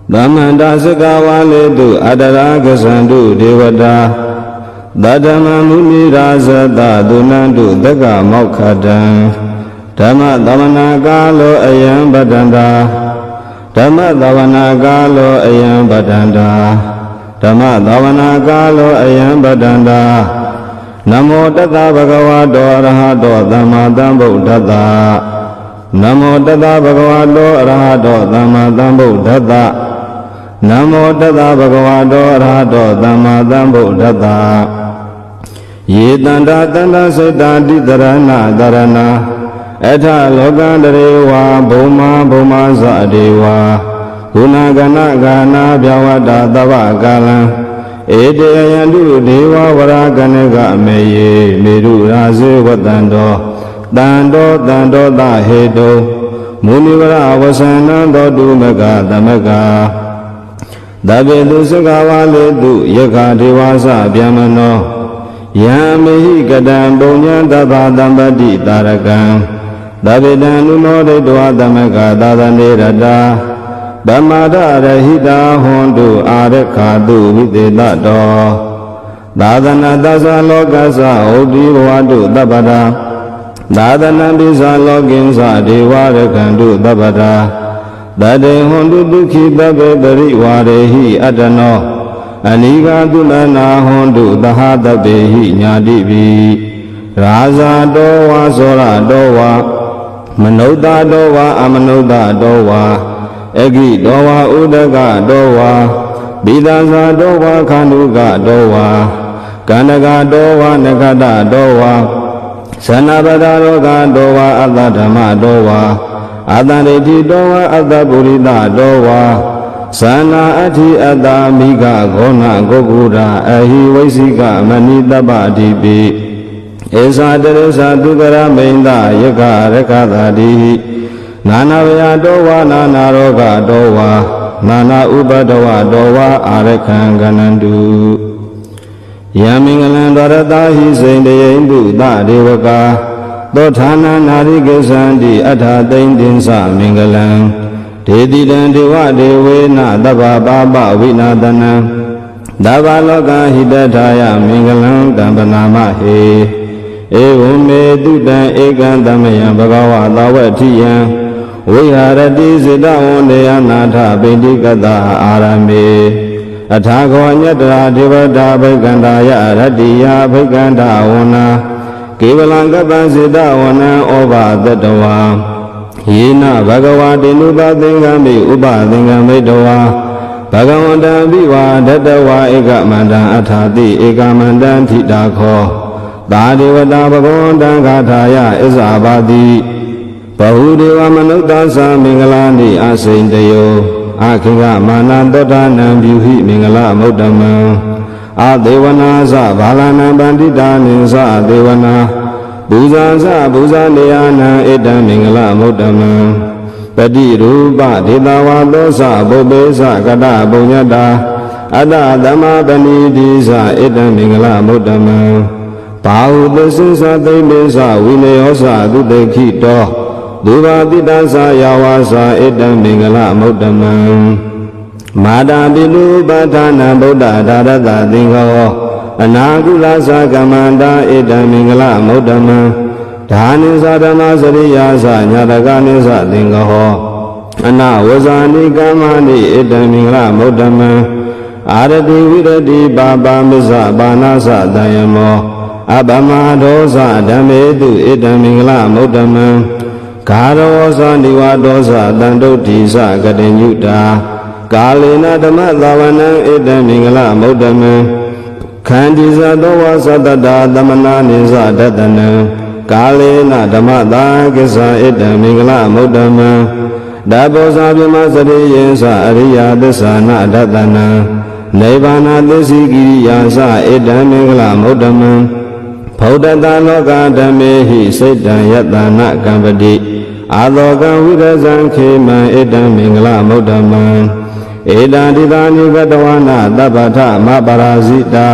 Damanda Sakawale tu Adaraga Sandu Devada Dadama Muni Razada Dunandu Daga Mokhadan Dhamma Davana Galo Ayam Badanda Dhamma Davana Galo Ayam Badanda Dhamma Davana Galo Ayam Badanda Namo Tata Bhagavato Arahato Dhamma Sambuddhassa Namo Tata Bhagavato Arahato Dhamma Sambuddhassa Namo Tata Bhagavato Arahato Dhamma Sambuddhassa Ye Tanda Tanda Seta Dharana Dharana Etha Lokandarewa Bhuma Bhuma Sadewa Gunagana Gana Vyavada Dava Kalam Ede Yandu Deva Varaganega Meye Meru Raze Vatando Dando Dando Dahedo Munivara Vasanando Dumaga Damaga Dabedu Sakawale Du Yaka Devasa Vyamano Yamehi Kadam Bonya Dava Dambadi Tarakan Dabedan Unode Dua Damaga Dadane Rada Dhamada Rahita Hondu Arekadu Videdado Dadana Dasa Lokasa Odi Wadu Dabada Dadana Bisa Loginsa Devarakandu Dabada Dade Hondu Dukhi Dabe Bari Warehi Adano Aniga Dulana Hondu Dahadabehi Nyadibi Raza Dowa Sora Dowa Manoda Dowa Amanoda Dowa Egi Dowa Udaga Dowa Bidaza Dowa Kanuga Dowa Kanaga Dowa Nagada Dowa Sanabada Roga Dowa Adadama Dowa Adareti Dowa Adaburida Dowa Sana Ati Adamiga Gona Gogura Ahi Vaisika Manidaba Dibi Esa Teresa Dugara Menda Yaka Rekadadi Nana Vya Dowa Nana Roga Dowa Nana Ubadawa Dowa Arekanganandu Yamingalandwarata Hi Saindayendu Da Devaka Dothana Narikesandi Atha Daindinsa Mingalang Dedidan Dewa Devena Dava Baba Vinadana Dava Loka Hidataya Mingalang Dambanama He Evume Dudan Ekandamaya Bhagava Dawatiyan Viharati Siddha Ondeya Natha Bindikata Arame Athakho Nyatra Devata Bhaikandaya Ratiya Bhaikanda Wana Kevalangata Siddha Wana Oba Tatawa Yena Bhagavati Nupathingami Upathingami Dawa Bhagavanta Viva Datawa Ekamanda Athati Ekamanda Thidakho Dadevata Bhagavanta Gathaya Isabati Bahudeva Manudasa Mingalani Asindayo Akhinga Manandota Nambyuhi Mingala Muddama Adevana Sa Bhalana Bandita Ninsa Devana Buza Sa Buza Neyana Eda Mingala Muddama Padi Rupa Ditawa Dosa Bobesa Kata Bunyata Ada Dhamma Bani Disa Eda Mingala Muddama Pahu Desisa Debesa Vineyosa Dudekito Duva Didasa Yawasa Edam Mingala Muddama Mada Bilu Bhatana Buddha Darada Dingo Anagula Sakamanda Edam Mingala Muddama Dhani Sadama Sariyasa Nyadagani Sadingo Ana Vazani Kamani Edam Mingala Muddama Arati Virati Baba Misa Banasa Dayamo Abama Dosa Dhamedu Edam Mingala Muddama Karawosa Niwadosa Dandotisa Gadenyuta Kalina Dhamma Dhavanam Edam Mingala Muddama Khandisa Dowa Sadada Dhammana Nisa Dadanam Kalina Dhamma Dhagisa Edam Mingala Muddama Dabosa Bhima Sariyasa Ariya Dasana Dadanam Nivana Desikiriyasa Edam Mingala Muddama Bhaudata Loka Dhammehi Siddha Yatana Kampati Aloka Vidazan Khema Edam Mingala Muddama Eda Didani Gatawana Dabata Mabarazita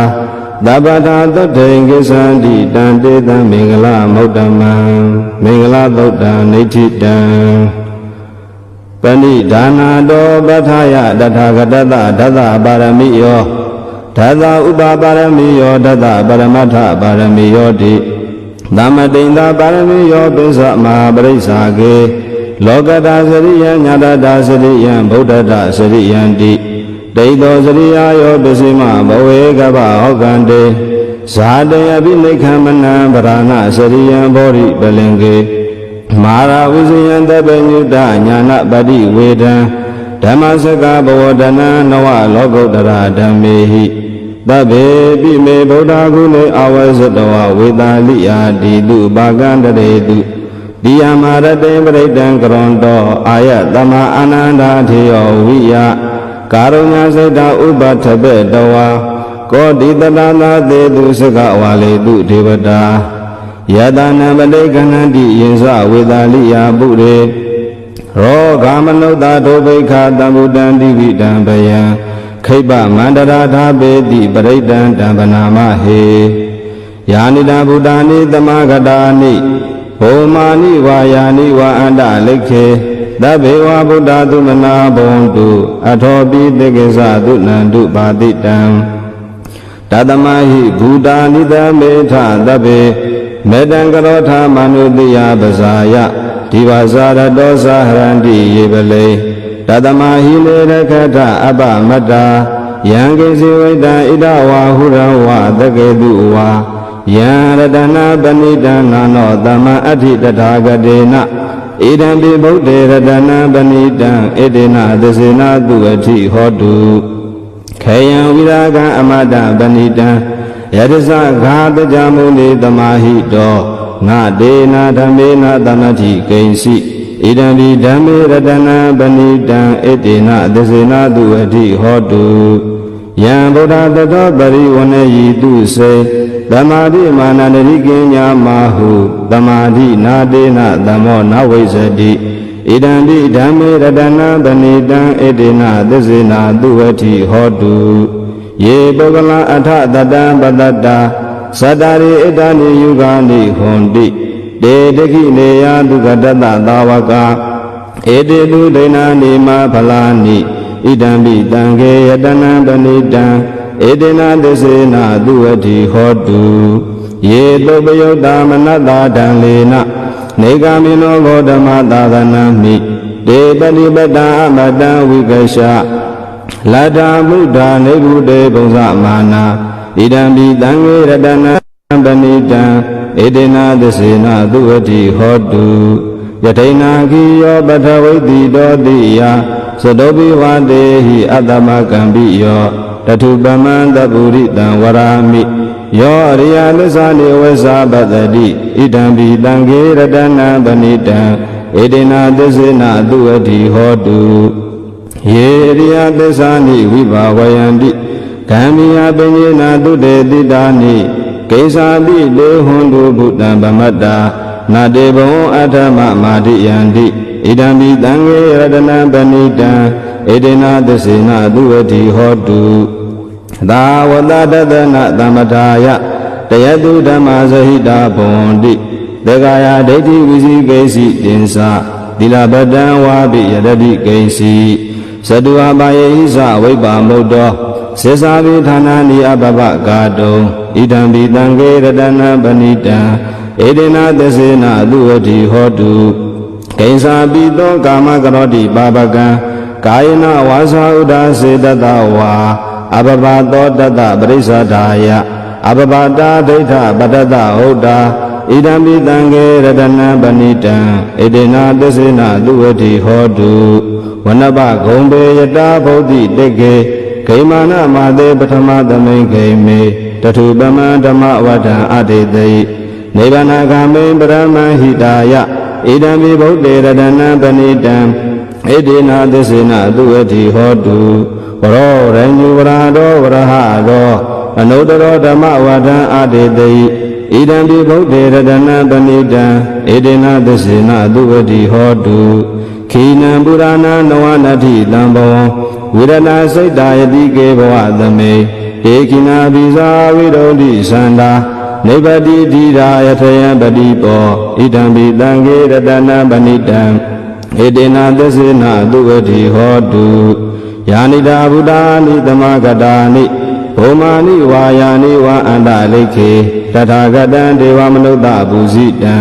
Dabata Tatengesandi Dandeta Mingala Muddama Mingala Dutta Nitita ပဏိဒါနာတောပထာယတထာဂတတဒသပါရမိယောဒသဥပပါရမိယောဒသပရမတ္ထပါရမိယောတိသမတိန်သာပါရမိယောပိစ္ဆမဟာပရိစ္ဆာကေလောကတာစရိယညာတတာစရိယံဗုဒ္ဓတာစရိယံတိဒိဋ္ဌောစရိယာယောပစိမဘဝေကဗဟောကံတေဇာတေအပိနိခမနံဗရဏစရိယံဘောရိပလင်ကေမာရဝိဇယံတပညုတညာနပတိဝေဒံဓမ္မစကဘဝတနံနဝလောကုတ္တရာဓမ္မေဟိသဗ္ဗေပိမေဗုဒ္ဓဂုဏေအဝဇ္ဇတဝဝေတာလိယာတိတုပါကံတရေတုဒီယမရတေပရိတံကရွန်တောအာယတမအာနန္ဒာထေယောဝိယကာရုဏာစိတ်တဥပထပေတဝါကောတိတတနာသေတုစကဝါလေတုဒေဝတာယတနာပတိကဏန္တိယင်္စဝေတာလိယာပုရေရောဂမနုဿဒုဗိခာတံဗုဒံတိဝိတံဘယံခိပမန္တရာထာပေတိပရိတံတံပနာမဟေယာနိတံဗုဒ္ဓာနိသမဂတာနိဘုမာနိဝါယာနိဝါအန္တလိခေသဗ္ဗေဝဗုဒ္ဓသုမနာဘုံတုအထောပိတေကိသသုနန္တုပါတိတံတသမဟိဘူတာနိသမေထသဗ္ဗေမေတံကရောထာမနုတိယပဇာယဒီဝဇာရတောသဟရန္တိယေပလေတသမဟိလေရခထအပမတ္တာယံကိစီဝိတံဣဒဝါဟုရဝသကေတုဝါယံရတနာပဏိတံနာနောသမအဋ္ဌိတထာဂတေနဣဒံပိဗုဒ္ဓေရတနာပဏိတံဣတေနသစေနာတုအဋ္ဌိဟောတုခေယံဝိရာဂံအမတပဏိတံယတသဂါတကြမုန်ေတမဟိတောငတေနာဓမ္မေနသမတိကိဉ္စီဣဒံပိဓမ္မေရတနာပဏိတံဣတေနသစေနာတုအဋ္ဌိဟောတုယံဗုဒ္ဓတတောပရိဝဏယိတုစေသမာဓိမာနန္တိကိညာမဟုသမာဓိနာတေနသမောနဝိဇ္ဇတိဣဒံပိဓမ္မေရတနာပဏိတံဣတေနသစေနာတုအဋ္ဌိဟောတုယေပုဂ္ဂလအထတတံပတတ္တာသတ္တရိဣတ္တနိယုဂာနိဟွန်တိတေတခိနေယတုကတတသာဝကဧတေတုဒိနာနိမဖလာနိဣဒံပိတံခေယတနံပဏိတံဧတေနသစေနာတုအဋ္ဌိဟောတုယေတုပယုတ်တာမနတ္တာဒံလေနနေဂာမိနောဂေါတမသာသနာမိတေပတိပတ္တာအမတံဝိကရှလတ္တာမုဒ္ဒာနေဗုတေဘုံဇမာနာဣဒံပိတံခေရတနံပဏိတံဧတေနသစေနာတုအဋ္ဌိဟောတုယထိနာခိယောပထဝိတိတောတိယသတောပိဝတေဟိအတ္တမကံပိယောတထုပမံတပုရိတံဝရာမိယောအရိယသစ္စာနေဝေသပတ္တိဣဒံပိတံခေရတနာပဏိတံဧတေနသစေနာတုအဋ္ဌိဟောတုယေရိယသစ္စာနိဝိဘာဝယန္တိဂံမိယပညေနာတုတေတိတာနိကိစ္ဆာပိလေဟွန်တုဘုတံဗမတ္တာနာတေဘဝအထမမာတိယန္တိဣဒံပိတံခေရတနာပဏိတံဣတေနသစေနာတုအဋ္ဌိဟောတုသာဝတတတနာသမထာယတယတုဓမ္မဇဟိတာဘွန်တိသေကာယဒိဋ္ဌိဝိသိကိစီတင်္စသီလပတံဝါပိယတတိကိစီသတုအပါယေဟိသဝိပ္ပါမုတ်တောစေစာပိဌာနာနိအပပကာတုံဣဒံပိတံခေရတနာပဏိတံဧတေနသစေနာတုအဋ္ဌိဟောတုကိဉ္စာပိသောကာမကရောတိပါပကံကာယနာဝါစာဥဒ္ဒါစေတတဝါအပပသောတတပရိစ္ဆဒာယအပပတာဒိဋ္ဌပတတဟုတ်တာဣဒံပိတံခေရတနာပဏိတံဣတေနသစေနာတုအဋ္ဌိဟောတုဝနပဂုံပေယတာဘုဒ္ဓိတေကေဂိမာနမာတေပထမသမိန်ဂိမေတထုပမံဓမ္မဝဋ္ဌံအတေတိနိဗ္ဗာနဂာမိပရမဟိတာယဣဒံပိဗုဒ္ဓေရတနာပဏိတံဣတေနသစေနာတုအဋ္ဌိဟောတုဝရောရညုဝရာတောဝရဟတောအနုတ္တရောဓမ္မဝဋ္ဌံအတေတိဣဒံပိဗုဒ္ဓေရတနာပဏိတံဣတေနသစေနာတုအဋ္ဌိဟောတုခိနံပုရာဏနဝနတ္ထိတံဘောဝိရဏစိတ်တာယတိကေဘဝသမေဧကိနာဘိဇာဝိရုဒ္ဓိသန္တာနိဗ္ဗတိဓိရာယထယံပတိပောဣဒံပိတံခေရတနာပဏိတံဣ ဧတေနသစ္စေနသုဝတိဟောတုယာနိတာဗုဒ္ဓာနိသမဂတာနိဘုမာနိဝါယာနိဝါအန္တလိခေတထာဂတံဒေဝမနုဿပူဇိတံ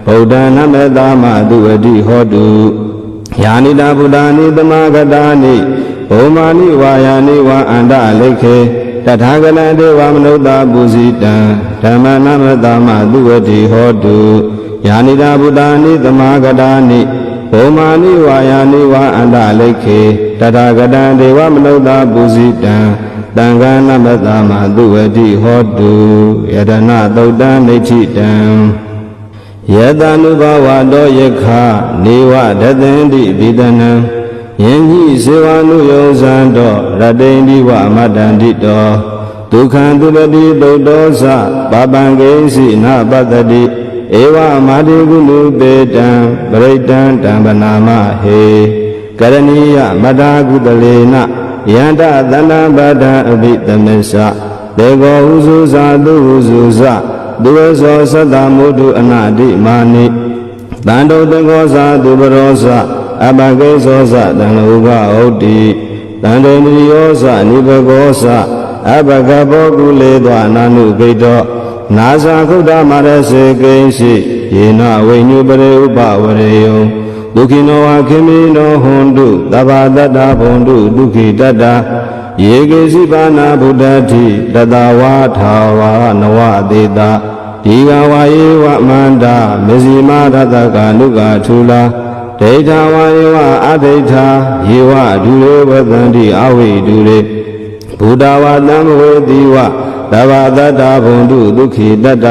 ဗုဒ္ဓံနမေတမသုဝတိဟောတုယာနိတာဗုဒ္ဓာနိသမဂတာနိဘုမာနိဝါယာနိဝါအန္တလိခေတထာဂတံဒေဝမနုဿပူဇိတံဓမ္မနမေတမသုဝတိဟောတုယာနိတာဗုဒ္ဓာနိသမဂတာနိဘုမာနိဝါယာနိဝါအန္တလိခေတထာဂတံဒေဝမနုဿပူဇိတံတံဃာနမတမသုဝတိဟောတုယတနာသုတ်တံနိဋ္ဌိတံယတ ानु ဘဝတောယခနေဝဒသင်တိပိတနံယင်ကြီးစေဝ ानु ယောဇံတောရတိန်ဒီဝမတ္တန္တိတောဒုက္ခံသူပတိသုတ်တောသပပံကိစီနပတ္တိဧဝမာတိကုလူပေတံပရိတံတံပနာမဟေကရဏီယမတာကုတလေနယန္တသန္တပဒံအဘိသမစ္စတေကောဟုစုဇာသူဟုစုဇသူဝဇောသတ္တမုဒုအနာတိမာနိတန္တုတကောဇာသူပရောဇအပကိဇောဇတံလောကဟုတ်တိတန္တေနိယောဇနိဘကောဇအပကဘောကုလေသောအနာနုဂိတောနာဇာခုဒ္ဓမာရစေကိဉ္စီယေနဝိညုပရေဥပဝရေယံဒုက္ခိနောဝခေမိနောဟွန်တုသဗ္ဗတတ္တဘုံတုဒုက္ခိတတ္တယေကေစီပါဏဗုဒ္ဓတိတတဝါထာဝါနဝသေတာဒီဃဝါယေဝမန္တာမဇ္ဈိမရတကနုကထူလာဒိဋ္ဌဝါယေဝအဒိဋ္ဌာယေဝဒုရေဝသန္တိအဝိဒုရေဘုဒ္ဓဝါတံဝေတိဝသဗ္ဗတတ္တဘုံတုဒုက္ခိတတ္တ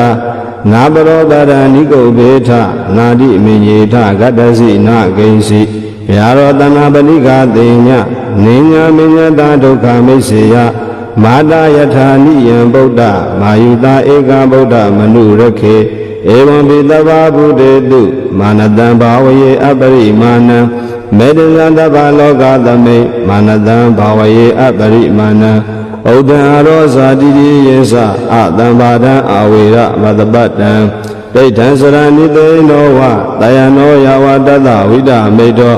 နာပရောတရဏိကုဘေထနာတိမိညေထဂတ္တစီနာဂိဉ္စီဗျာရောတနာပဏိကသေညနေညာမိညတာဒုက္ခမိစ္ဆေယမာတာယထာနိယံဗုဒ္ဓမာယုတာဧကဗုဒ္ဓမနုရခေဧဝံပိတဗ္ဗဗုဒေတုမာနတံဘာဝယေအပရိမာဏံမေတ္တံတဗ္ဗလောကသမိမာနတံဘာဝယေအပရိမာဏံဩဒံအရောဇာတိတိယေသအတံဘာဒံအဝေရမတပတ္တံဒိဋ္ဌံစရဏိတေနောဝတယနောယဝတတဝိဒမေတော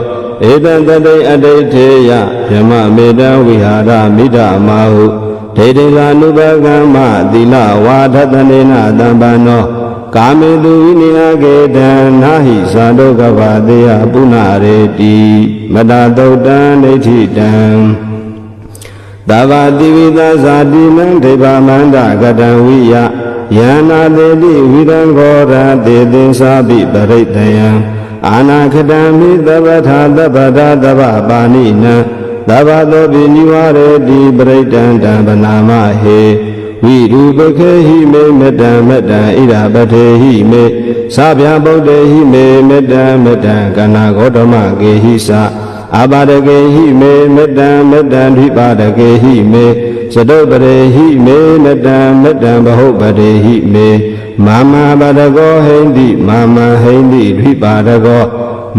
ဧတံတတိအဋ္ဌိထေယဗြဟ္မမေတံဝိဟာရမိဒ္ဓမာဟုဒိဋ္ဌိလာနုပကမ္မသီလဝါဒတနေနတံပန္နောကာမေတုဝိနိယကေတံနာဟိသာဒုက္ခဗတေယပုဏ္ဏရေတိမတသုတ်တံဒိဋ္ဌိတံသဗ္ဗတိဝိသဇာတိနံဒိဗ္ဗမန္တကတံဝိယယန္နာတေတိဝိရံခောရတေသင်္သာပိပရိတယံအာနာခတံမိသဗ္ဗထာသဗ္ဗတာသဗ္ဗပါဏိနံသဗ္ဗသောပိနိဝရေတိပရိတံတံဗနာမဟေဝိရူပခေဟိမေမတံမတံဣရာပထေဟိမေသဗ္ဗဗုဒ္ဓေဟိမေမတံမတံကဏဂောတမကေဟိသအပါဒကေဟိမေမတံမတံဓိပါဒကေဟိမေသတုပရေဟိမေမတံမတံဘဟုပတေဟိမေမာမပါဒကောဟိန္တိမာမဟိန္တိဓိပါဒကော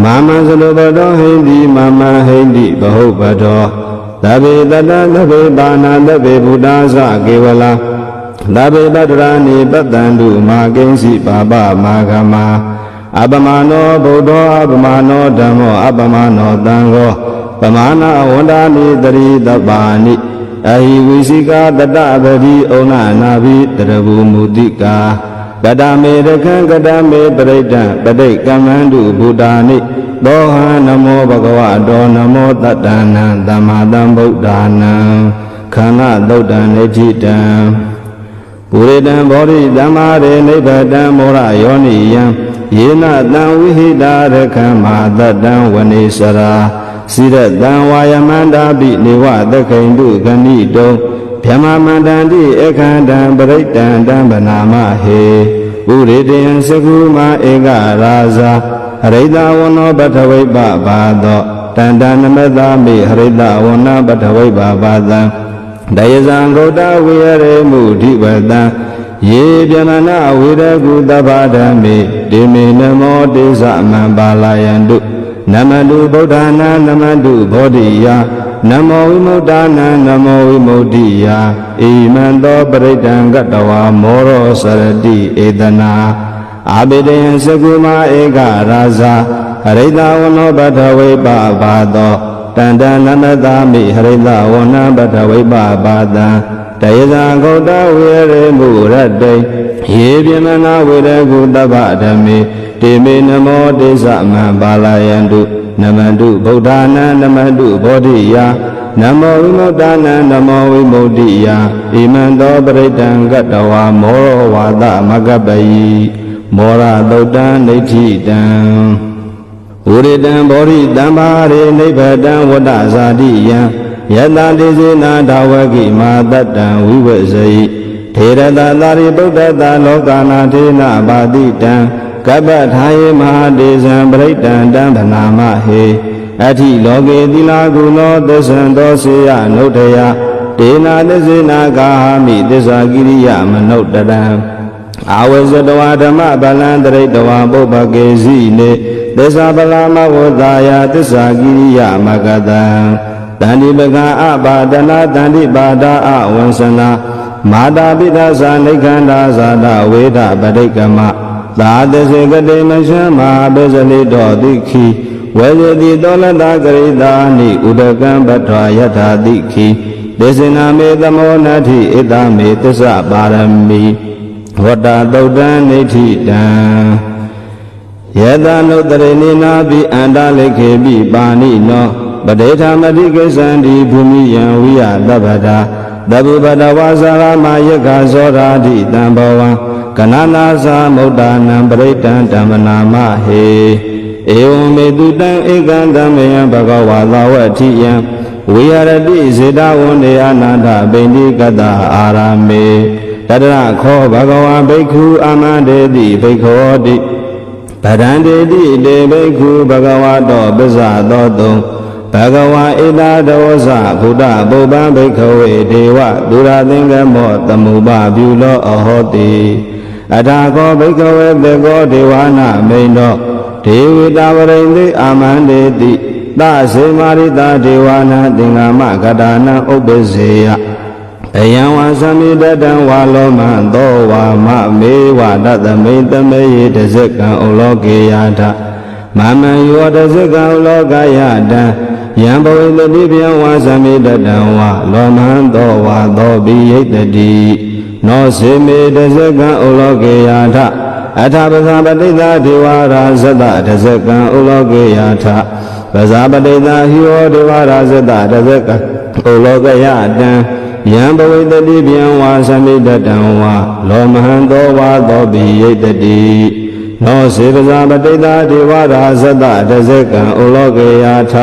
မာမသလုပတောဟိန္တိမာမဟိန္တိဘဟုပတောသဗ္ဗေတတသဗ္ဗေပါဏသဗ္ဗေဘုဒ္ဓသကေဝလာသဗ္ဗေပတ္တရာနိပတ္တန္တုမာကိဉ္စီပါပမာဂမအပမနောဗုဒ္ဓောအပမနောဓမ္မောအပမနောသံဃောပမာဏဝန္ဒာနိတရိတပါဏိအဟိဝိစိကာတတပတိဩနနာဘိတရဘူမုတိကာကတမေရခံကတမေပရိဒံပဋိကမ္မန္တုဘုဒ္ဓာနိသောဟံနမောဘဂဝတောနမောတတ္တနံသမ္မာသမ္ဗုဒ္ဓာနံခန္ဓာသုတ်တံနိဋ္ဌိတံပုရိတံဘောဓိသမ္မာရေနိဗ္ဗတံမောရယောနိယံယေနတံဝိဟိတာရခံမာတတံဝနေစရာစိရတံဝါယမန္တာပိနေဝသခိန်တုဂဏိတုံဗျမမန္တန္တိအခန္တံပရိတံတံဗနာမဟေဥရိတယံသကုမဧကရာဇာဟရိတဝနောပထဝိပဘာသောတန္တနမတမိဟရိတဝနပထဝိပဘာသံဒယဇံဂௌတဝိရရေမုဓိဝတံယေပြဏနာဝိရကုသဗ္ဗဓမ္မေတေမေနမောတေသမံပါလာယန္တုနမတုဗုဒ္ဓနာနမတုဘောဓိယနမောဝိမု ddha နံနမောဝိမု ddhi ယဣမံသောပရိဒံကတဝါမောရောစရတိဧတနာအာဘိတယံသကုမဧကရာဇာဟ ရိတဝနောပထဝိပဘာသောတန္တနန္တသာမိဟရိတဝနပထဝိပဘာတံတေဇာဂௌတဝေရေမုရတေယေပြမနာဝေရကုတပ္ပဓမ္မေတေမေနမောတေသမံပါဠယန္တုနမန္တုဗုဒ္ဓနာနမန္တုဘောဓိယာနမောဝိမု tta နံနမောဝိမု tti ယဣမံသောပရိတံကတဝါမောရဝါဒမကပ္ပယိမောရသုတ်တံဒိဋ္ဌိတံဝိရတံဘောဓိတံဘာရေနိဗ္ဗတံဝတ္တဇာတိယံယတတိစေနာဒဝကိမာတတံဝိဝဇိထေရတသာရိပုတ္တတလောကနာထေနဘာတိတံကပ္ပထာယေမဟာတေဇံပရိတံတံဗနာမဟေအဋ္ဌိလောကေသီလာကုလောသစ္ဆံသောစေယနုဋ္ဌယဒေနာသစ္စေနာကာဟမိသစ္စာကိရိယမနုဋ္ဌတံအာဝဇတဝဓမ္မဗလံတရိတဝပုပ္ပကေစီနေသစ္စာပလာမဝတ္တယာသစ္စာကိရိယမကတံတန္တိပကံအပါဒနာတန္တိပါဒအဝံစနာမာတာပိသဇာနိခန္ဓာဇာတဝေဒပဋိကမသာသစေကတိမရှမဟာပိစလိတောတိခိဝေယတိတောလတကရိတာနိဥဒကံပထယထာတိခိဒေသနာမေသမောနတိဣတမေသစ္စာပါရမီဝတ္တသုတ်တံနိဋ္ဌိတံယတနုတရေနိနာပိအန္တလိခေပိပါဏိနောပဒေထာမတိကိသန္တိဘူမိယံဝိယတပ္ပတာသဗ္ဗပတဝါဇာရမယက္ခဇောရာတိတံဘဝံကနနာသာမုဒ္ဒနံပရိတံဓမ္မနာမဟေဧဝံမေတုတံဧကံဓမ္မယံဘဂဝါသာဝတိယံဝိဟရတိစေတဝန္ဒေအနန္တပိန္တိကတအာရမေတတရခောဘဂဝါဘိက္ခုအာမန္တေတိဘိက္ခောတိဗဒန္တေတိတေဘိက္ခုဘဂဝါတောပစ္စသောတုံဘဂဝါဣတာဒောဇဘုဒ္ဓဘုပ္ပံဘိက္ခဝေဒေဝဒုရသင်္ကမောသမုပပြုလောအဟောတိအထာကောဘိက္ခဝေသေကောဒေဝနာမိန်တောဒေဝတာဝရိန္တိအာမန္တေတိသစေမာရိတာဒေဝနာသင်္ဃမကတာနံဥပ္ပစေယအယံဝါသမိတတံဝါလောမံသောဝါမမေဝတသမိတမေယတဇကံဩလောကေယထမမံယောတဇကံဩလောကယတံယံဘဝိတတိဗျံဝါသမိတတံဝါလောမံသောဝါသောပိယိတတိနောစေမေတဇကံဩလောကေယထအထာပဇာပတိသာဒေဝရာဇတတဇကံဩလောကေယထပဇာပတိသာဟိယောဒေဝရာဇတတဇကံဩလောကယတံယံဘဝိတတိဗျံဝါသမိတတံဝါလောမဟံသောဝါသောပိယိတတိနောစေပဇာပတိသာဒေဝရာဇတတဇကံဩလောကေယထ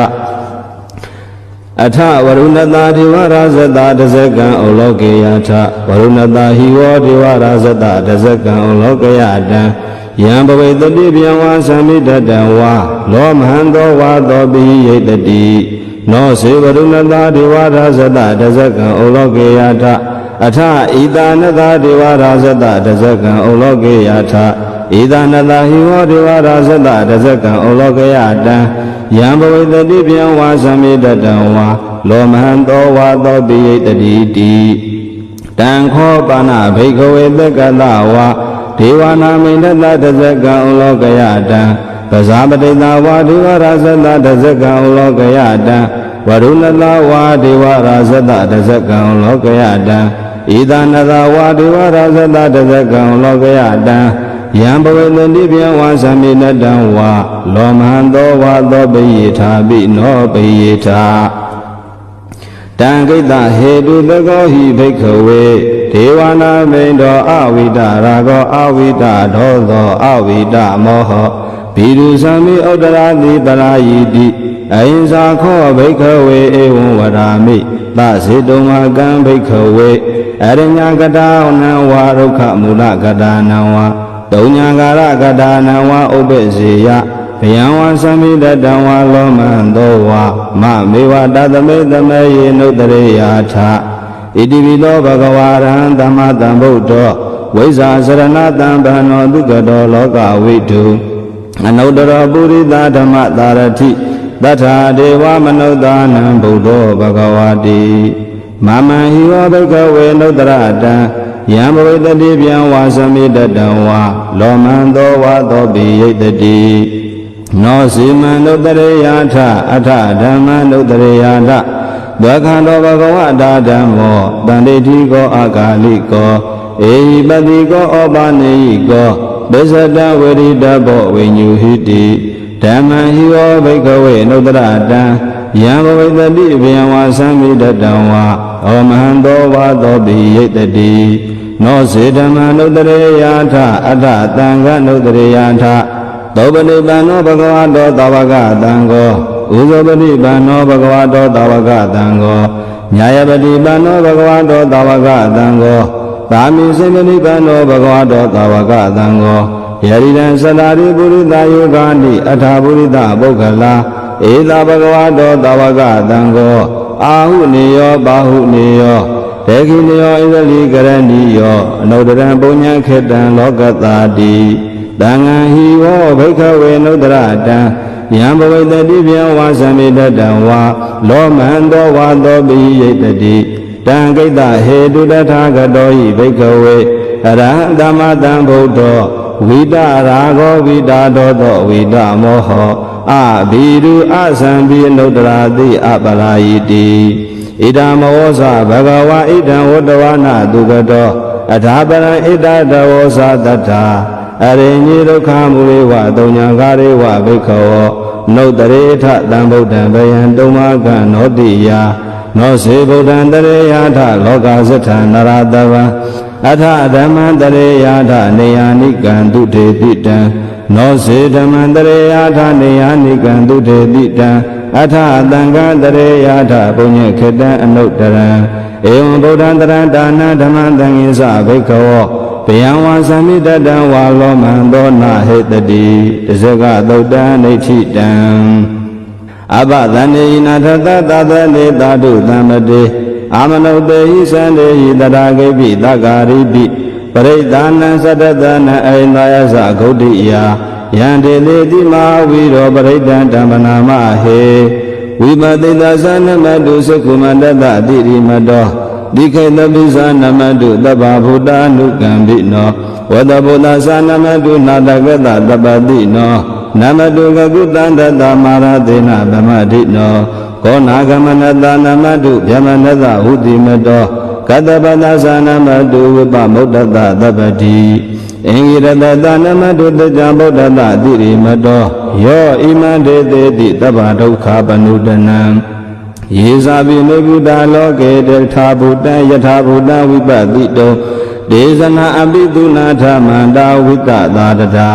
အထဝရုဏတာဒေဝရာဇတတဇကံဩလောကေယထဝရုဏတာဟိဝဒေဝရာဇတတဇကံဩလောကယတံယံဘဝိတတိဗျံဝါသမိတတံဝါလောမဟံသောဝါသောပိယိတတိနောစေဝရုဏတာဒေဝရာဇတတဇကံဩလောကေယထအထဣတာနတာဒေဝရာဇတတဇကံဩလောကေယထဣတာနတာဟိဝဒေဝရာဇတတဇကံဩလောကေယတံယံဘဝိတတိဗျံဝါသမိတတံဝါလောမဟံသောဝါသောပိယိတတိတိတံခောပါဏဘိက္ခဝေသက္ကတဝါဒေဝနာမိန္ဒတတဇကံဩလောကယတံပဇာပတိတာဝါဒေဝရာဇတတဇကံဩလောကယတံဝရုဏတာဝါဒေဝရာဇတတဇကံဩလောကယတံဣဒနတာဝါဒေဝရာဇတတဇကံဩလောကယတံယံဘဝေတတိဗျံဝါသမိနတံဝါလောမဟံသောဝါသောပိယိထာပိနောပိယိထာတံကိတဟေတုသကောဟိဘိက္ခဝေဒေဝနာမိန်တောအဝိတရာဂောအဝိတဒောသောအဝိတမောဟဘိရုသမိဥဒ္ဒရာတိပရာယိတိအဟိံဇာခောဘိက္ခဝေဧဝံဝရာမိသစေတုံဝကံဘိက္ခဝေအရညကတာနံဝါဒုက္ခမူလကတာနံဝါတုံညာကာရကတာနံဝါဥပ္ပစေယဗျံဝါသမိတတံဝါလောမံသောဝါမမေဝတသမိတမေယေနုတရေယာထဣတိပိသောဘဂဝါရံသမ္မာသမ္ဗုဒ္ဓောဝိဇ္ဇာစရဏတံဗန္နောဒုက္ခတောလောကဝိတုအနုတ္တရောပုရိသဓမ္မသာရတိတထာဒေဝမနုဿာနံဗုဒ္ဓောဘဂဝါတိမမံဟိဝဘိက္ခဝေနုတ္တရတံယံဘဝိတတိဗျံဝါသမိတတံဝါလောမံသောဝါသောပိယိတတိ နောစီမံနုတရေယထအထဓမ္မနုတရေယထဒွခန္တောဘဂဝတာဓမ္မောတန္တိတိကောအာဂါလိကောဧဟိပတိကောဩပနေဟိကောဒစ္စတဝေရိတဘောဝိညုဟိတိဓမ္မံဟိဝဘိကဝေနုတရတံယံဘဝိတတိဘယံဝါသံမိတတံဝါဩမဟံသောဝါသောပိယိတတိနောစေဓမ္မနုတရေယထအထတံဃနုတရေယထသောပနိဗ္ဗာန်ဘဂဝတောသာဝကတံကောဥဇောပနိဗ္ဗာန်ဘဂဝတောသာဝကတံကောညာယပတိဗ္ဗာန်ဘဂဝတောသာဝကတံကောသာမိစေပနိဗ္ဗာန်ဘဂဝတောသာဝကတံကောယရိတံသတ္တာရိပုရိသယောဂာနိအထာပုရိသပုဂ္ဂလာဧသာဘဂဝတောသာဝကတံကောအာဟုနေယောဘာဟုနေယောဒေခိနေယောဣသလိကရဏီယောအနုတ္တရံပုညံခေတ္တံလောကတာတိတံဃံဟိဝောဘိက္ခဝေနုတ္တရတံယံဘဝိတတိဗျံဝါသံမိတတံဝါလောမဟံသောဝါသောပိယိတတိတံကိတ္တဟေတုတထာဂတောဟိဘိက္ခဝေအရဟံသမ္မာတံဗုဒ္ဓောဝိတရာဂောဝိတာဒောသောဝိတမောဟောအဘိရုအသံပိနုတ္တရာတိအပရာယိတိဣဒံမောဇဘဂဝါဣဒံဝတ္တဝနာတုကတောအထာပရံဣဒတဝောဇတတ္ထာအရိညိဒုက္ခမူလေဝတုံညာကာရေဝဘိက္ခဝောနုတရေထတံဗုဒ္ဓံဘယံတုံမကံနောတိယနောစေဗုဒ္ဓံတရေယထလောကသထနရတဗံအထဓမ္မံတရေယထနေယာနိကံတုထေတိတံနောစေဓမ္မံတရေယထနေယာနိကံတုထေတိတံအထသံဃံတရေယထပုညေခေတံအနုတ္တရံဧဝံဗုဒ္ဓံတရံဒါနဓမ္မံသံဃိသဘိက္ခဝောဘယံဝါသံမိတတံဝါလောမံသောနာဟေတတိတဇဂသုတ်တံဒိဋ္ဌိတံအဘသန္နေနာထသသသနေသာတုသံမတေအာမနုတေဟိသန္တေဟိတရာဂိပိသဂ္ဂရိပိပရိဒါနံသတ္တသနံအိန္ဒာယသဂௌတိယယန္တေလေတိမဝိရောပရိဒံဓမ္မနာမဟေဝိပတိတသနမတုသက္ကုမတတတိရိမတောဒီခေတပိသနမတုတပ္ပဗုဒ္ဓ ानु ကံပိနောဝတ္တဗုဒ္ဓသနမတုနာတကတတပ္ပတိနောနမတုကကုတန္တတမာရသေနဗမတိနောကောနာဂမနတနမတုဗျမနတဟုတိမတောကတပတသနမတုဝိပမုဒ္ဒတတပ္ပတိအင်္ဂိရတတနမတုတကြဗုဒ္ဓတတိရိမတောယောဣမံဒေတေတိတပ္ပဒုက္ခပနုတနံယေဇာပိနေဗုဒ္ဓလောကေတထာဗုဒ္ဓယထာဗုဒ္ဓဝိပတိတောဒေဇနာအပိတုနာထမန္တာဝိတသာတတာ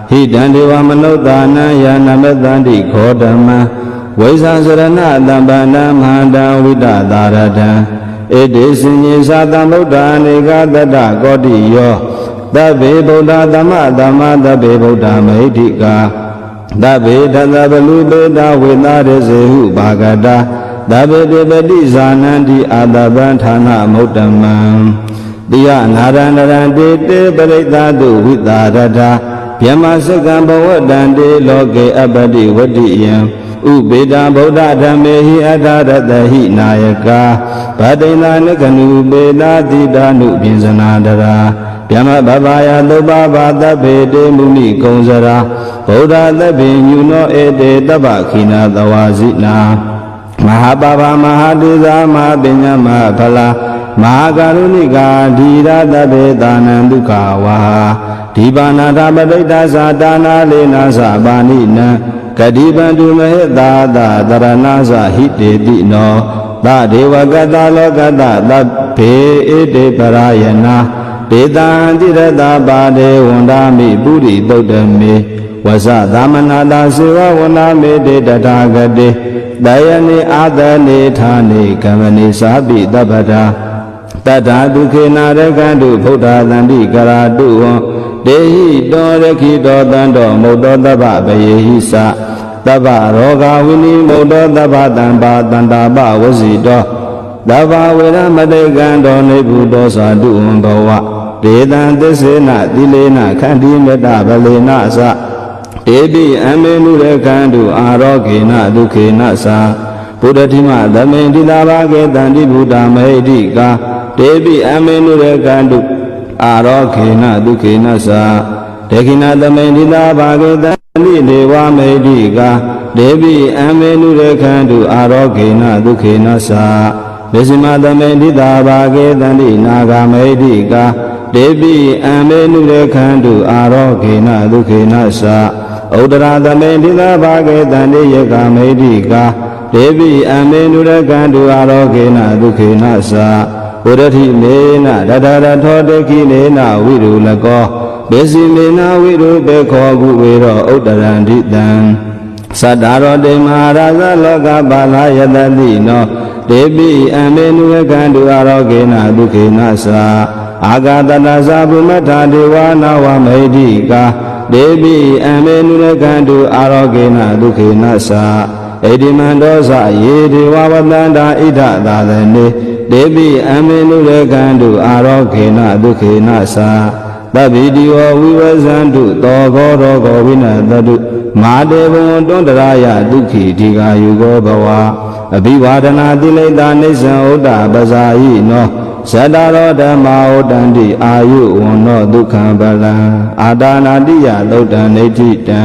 ဟိတံဒေဝမနုဿာနံယာနမတန္တိခောဓမ္မဝိဇာစရဏတံပန္နမန္တဝိတသာရတံဧတေစဉ္ညေသာတံဗုဒ္ဓအနေကတတကောတိယောသဗ္ဗေဗုဒ္ဓသမ္မသမ္မာသဗ္ဗေဗုဒ္ဓမဟိတိကာသဗ္ဗေတသဗလူပေတဝေနာရစေဟုဘာဂတာသဗ္ဗေတေပတိဇာနန္တိအာတပံဌာနမုဒ္ဓမံတိယနာရဏရံတေတေပရိသတုဝိတာရတာဗျမစကံဘဝတံတေလောကေအပ္ပတိဝတ္တိယံဥပေတံဗုဒ္ဓဓမ္မေဟိအထာရတဟိနာယကာဗတိန္ဒနကနုပေတာတိတာနုပြင်စနာတရာဗျမဘဘာယသုပ္ပဘာသဗ္ဗေတေမုနိကုံစရာဗုဒ္ဓသဗ္ဗေညုနောဧတေတပ္ပခိနာသဝါဇိနာမဟာပဗမဟာတိဇာမဟာပညာမဟာဖလာမဟာကရုဏိကာဓိရတဗ္ဗေသာနံဒုက္ခဝါဒီပါဏာထပဋိတ္တသာတာနာလေနာသပါဏိနံကတိပန္တုမဟေတာသတရဏသဟိတေတိနောသဒေဝကတလောကတသဗ္ဗေဧတေပရာယနာဒေတံတိရတပါဒေဝန္ဒာမိပုရိသုတ်တမေဝဇသမနာတာစေဝဝန္ဒာမေတေတထာဂတေတယနိအာသနေဌာနေကမနိသာပိတပ္ပတာတထာဒုခေနာရကံတုဗုဒ္ဓသန္တိကရာတုဝံဒေဟိတောရခိတောတံတောမုတ်တောတပ္ပပယေဟိသတပ္ပရောဂဝိနိမုတ်တောတပ္ပတံပါတန္တာပဝစီတောတပ္ပဝေရမတေကံတောနေဘုတောသာတုဝံဘဝဒေတံသစ္စေနသီလေနခန္တိမေတ္တဗလေနသဧပိအမေနုရကံတုအာရောဂေနဒုခေနသာဘုဒ္ဓတိမသမေတိတာဘာကေတန္တိဘုဒ္ဓမဟိတိကာဒေပိအမေနုရကံတုအာရောဂေနဒုခေနသာဒေခိနသမေတိတာဘာကေတ နိဒေဝမေတိကာဒေဝိအမေနုရခန္တုအာရောဂေနဒုခေနသာမေဇိမသမေတိတာဘာကေတန္တိနာဂမေတိကာဒေဝိအမေနုရခန္တုအာရောဂေနဒုခေနသာဥဒရာသမေတိတာဘာကေတန္တိယကမေတိကာဒေဝိအမေနုရခန္တုအာရောဂေနဒုခေနသာဝရတိမေနရတရထောတခိနေနဝိရုလကောဘေစီမေနဝိရုပေခောကုဝေရောဥတရန္တိတံသတ္တရောတေမဟာရာဇလောကပါလာယတတိနောဒေပိအမေနုယကံတုအာရောဂေနဒုခေနသာအာဂတတသဗုမထာဒေဝနာဝမေတိကာဒေပိအမေနုယကံတုအာရောဂေနဒုခေနသာဣတိမန္တောသယေဒေဝဝတန္တာဣဒသာသနေဒေပိအမေနုရကန္တုအာရောခေနဒုခေနသာသဗ္ဗိတိဝဝိဝဇန္တုသောဂောရောဂောဝိနတတုမာတေဘဝံတွန္တရာယဒုက္ခိတိကာယုဂောဘဝအဘိဝါဒနာတိလိတာနိစ္စံဥဒ္ဒပဇာယိနောဇတရောဓမ္မာဥတ္တန္တိအာယုဝန္နောဒုက္ခံပလံအာဒါနာတိယသုတ်တံနေတိတံ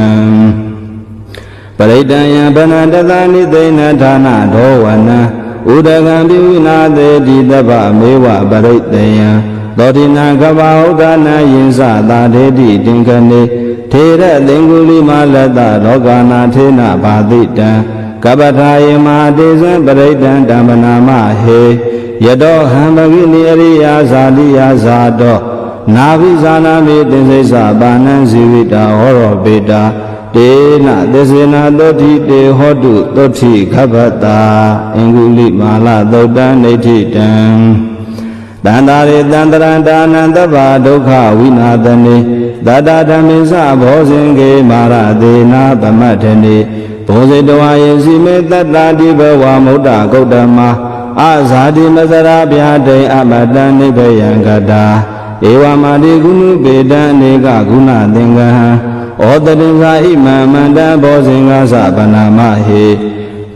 ပရိတံယံဗနတသနိသိဏဌာနဒောဝနံဥဒကံပိဝိနာသေတိတပ္ပမေဝပရိတယံသောတိနာကဗဥဒ္ဒနာယင်္စသာဒေတိတင်ခနေထေရသင်္ကုလိမလတ္တလောကနာထေနဘာတိတံကပ္ပထာယမတေဇံပရိတံဓမ္မနာမဟေယတောဟံဘဂိနိအရိယာဇာတိယဇာတောနာဘိဇာနာမေသင်္စိစ္ဆပါဏံဇီဝိတာဟောရောပေတာတေနသစ္စေနာသောတိတေဟောတုသောတိခဗ္ဗတာအင်္ဂုလိမာလသုတ်တံနေတိတံတန္တာရေတန္တရန္တာနန္တဗာဒုက္ခဝိနာသနေသတ္တဓမ္မေသဘောဇင်ကေမာရသေနာပမတ္ထနေဘောဇေတဝါယေစီမေတတ္တာတိဘဝမုဒ္ဒဂௌတမအာဇာတိမစရာဗျာတိအမတံနိဗ္ဗယံကတာဧဝမာတိကုဏုပေတံအနေကဂုဏသင်္ကဟံဩတတိဇာဣမံမန္တဘောဇင်္ဂသဗနာမဟေ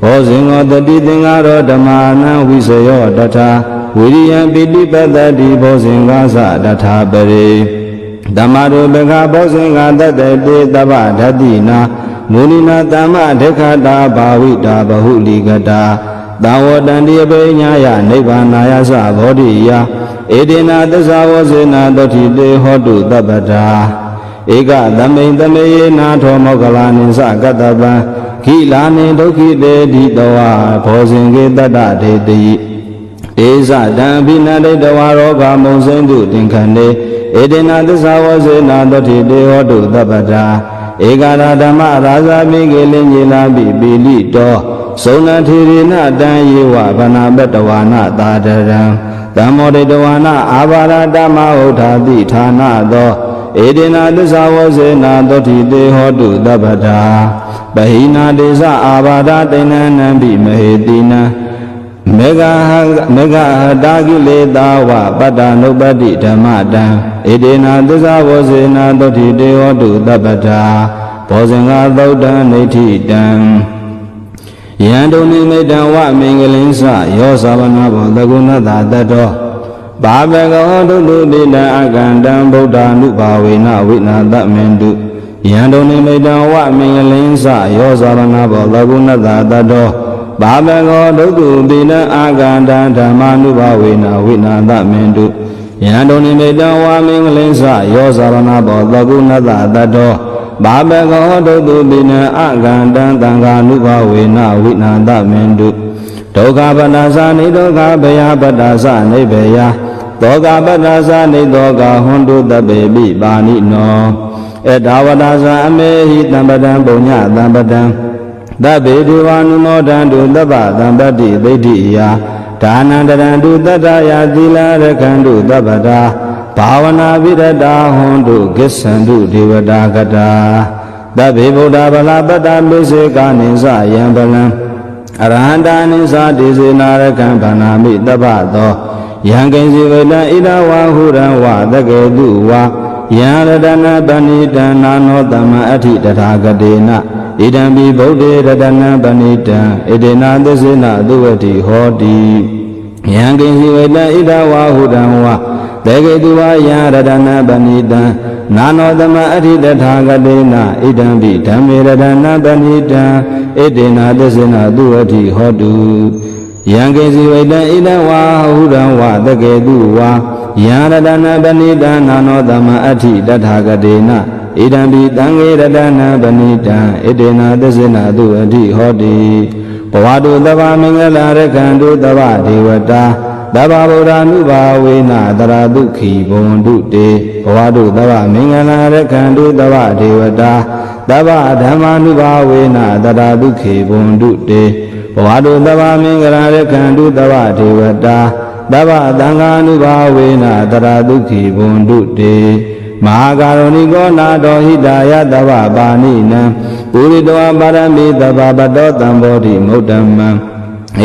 ဘောဇင်္ဂောတတိသင်္ဃရောဓမ္မာနံဝိစယောတထာဝိရိယံပိတိပတ္တိဘောဇင်္ဂသတထာပရိဓမ္မရုပခဘောဇင်္ဂတတတေတဗ္ဗဓတ္တိနာမုနိနာတမ္မဒက္ခတာဘာဝိတာဘဟုလိကတာသာဝတန္တိအပိညာယနိဗ္ဗာနာယသဘောဓိယဧတေနာသစ္စာဝဇေနာတောတိတေဟောတုတပ္ပတာဧကသမိန်သမေယေနာထောမောကလာနိသကတ္တပံခိလာနိဒုက္ခိတေတိတောဘောဇင်ကေတတ္တဒေတိဧဇတံအဘိနတိတဝါရောဂမုံစိမ့်တုတင်ခဏေဧတေနာသစ္စာဝဇေနာတောတိတေဟောတုတပ္ပတာဧကရာဓမ္မရာဇာမိကေလင်ညေလာပိပိလိတောသုံးနထေရိနတံယေဝဗနာပတဝါနသာတရံဓမ္မောတေတဝါနအာဘာရတမဟုထာတိဌာနသောဧတေနာသစ္စာဝဇေနာတောတိတေဟောတုတပ္ပတာပဟိနာတေသအာဘာဒတိဏံနံပိမဟေတိနံမေဃဟတာကိလေသာဝပတ္တနုပတ္တိဓမ္မတံဧတေနာသစ္စာဝဇေနာတောတိတေဟောတုတပ္ပတာဘောဇင်္ဂသုတ်တံနေတိတံယံတုန်နိမိတံဝမင်္ဂလင်းစယောသဗနာဘောသကုဏတတတောဘာဘဂဝတုတုပိတံအကန္တံဗုဒ္ဓ ानु ဘာဝေနဝိနာတမင်တုယံတုန်နိမိတံဝမင်္ဂလင်းစယောသဗနာဘောသကုဏတတတောဘာဘဂဝတုတုပိတံအကန္တံဓမ္မာနုဘာဝေနဝိနာတမင်တုယံတုန်နိမိတံဝမင်္ဂလင်းစယောသဗနာဘောသကုဏတတတောဘာဘဂဝတုတုပိနံအကန္တံသံဃာနုဘဝေနဝိနာတမင်တုဒုက္ခပတ္တာသနိဒုက္ခဘယပတ္တာသနိဘေယသောကပတ္တာသနိသောကဟွန်တုတပေပိပါဏိနောဧဒါဝတ္တာသအမေဟိတံပတံပုညတံပတံသဗ္ဗေဒေဝာနုမောဒံတုသဗ္ဗသံပတ္တိသိဋ္ဌိယဒါနန္တရံတုတတ္တယသီလရခန္တုသဗ္ဗတာဘာဝနာပိရတာဟွန်တုကိစ္ဆန္တုဒေဝတာကတာသဗ္ဗေဗုဒ္ဓဗလာပတ္တပိစေကာနိသယံပလံအရဟန္တာနိသတိစေနာရကံဗန္နာမိတပ္ပသောယံကိဉ္စီဝေတံဣဒဝါဟုရံဝသကေတုဝါယံရတနာပဏိတံနာနောတမအဋ္ဌိတထာဂတေနဣဒံပိဗုဒ္ဓေရတနာပဏိတံဣဒေနာသစ္စေနသုဝတိဟောတိ ယံကိစီဝေတဣဒဝါဟုတံဝါတေကေတုဝါယံရတနာပဏိတံနာနောသမအဋ္ဌိတထာဂတေနဣဒံပိဓမ္မေရတနာပဏိတံဣတေနာသစ္စေနသူအဋ္ဌိဟောတုယံကိစီဝေတဣဒဝါဟုတံဝါတေကေတုဝါယံရတနာပဏိတံနာနောသမအဋ္ဌိတထာဂတေနဣဒံပိသံဃေရတနာပဏိတံဣတေနာသစ္စေနသူအဋ္ဌိဟောတိဘဝတုတဗ္ဗမင်္ဂလာရကံတုတဗ္ဗဒေဝတာတဗ္ဗဗုဒ္ဓ ानु ဘာဝေနတရာဒုက္ခိဘဝန္တုတေဘဝတုတဗ္ဗမင်္ဂလာရကံတုတဗ္ဗဒေဝတာတဗ္ဗဓမ္မာနုဘာဝေနတရာဒုက္ခိဘဝန္တုတေဘဝတုတဗ္ဗမင်္ဂလာရကံတုတဗ္ဗဒေဝတာတဗ္ဗသံဃာနုဘာဝေနတရာဒုက္ခိဘဝန္တုတေမဟာကာရုဏိကောနာတောဟိတာယတဗ္ဗပါဏိနံပုရိတောပါရမိတဗ္ဗပတောတံဘောဓိမုဒ္ဓမံ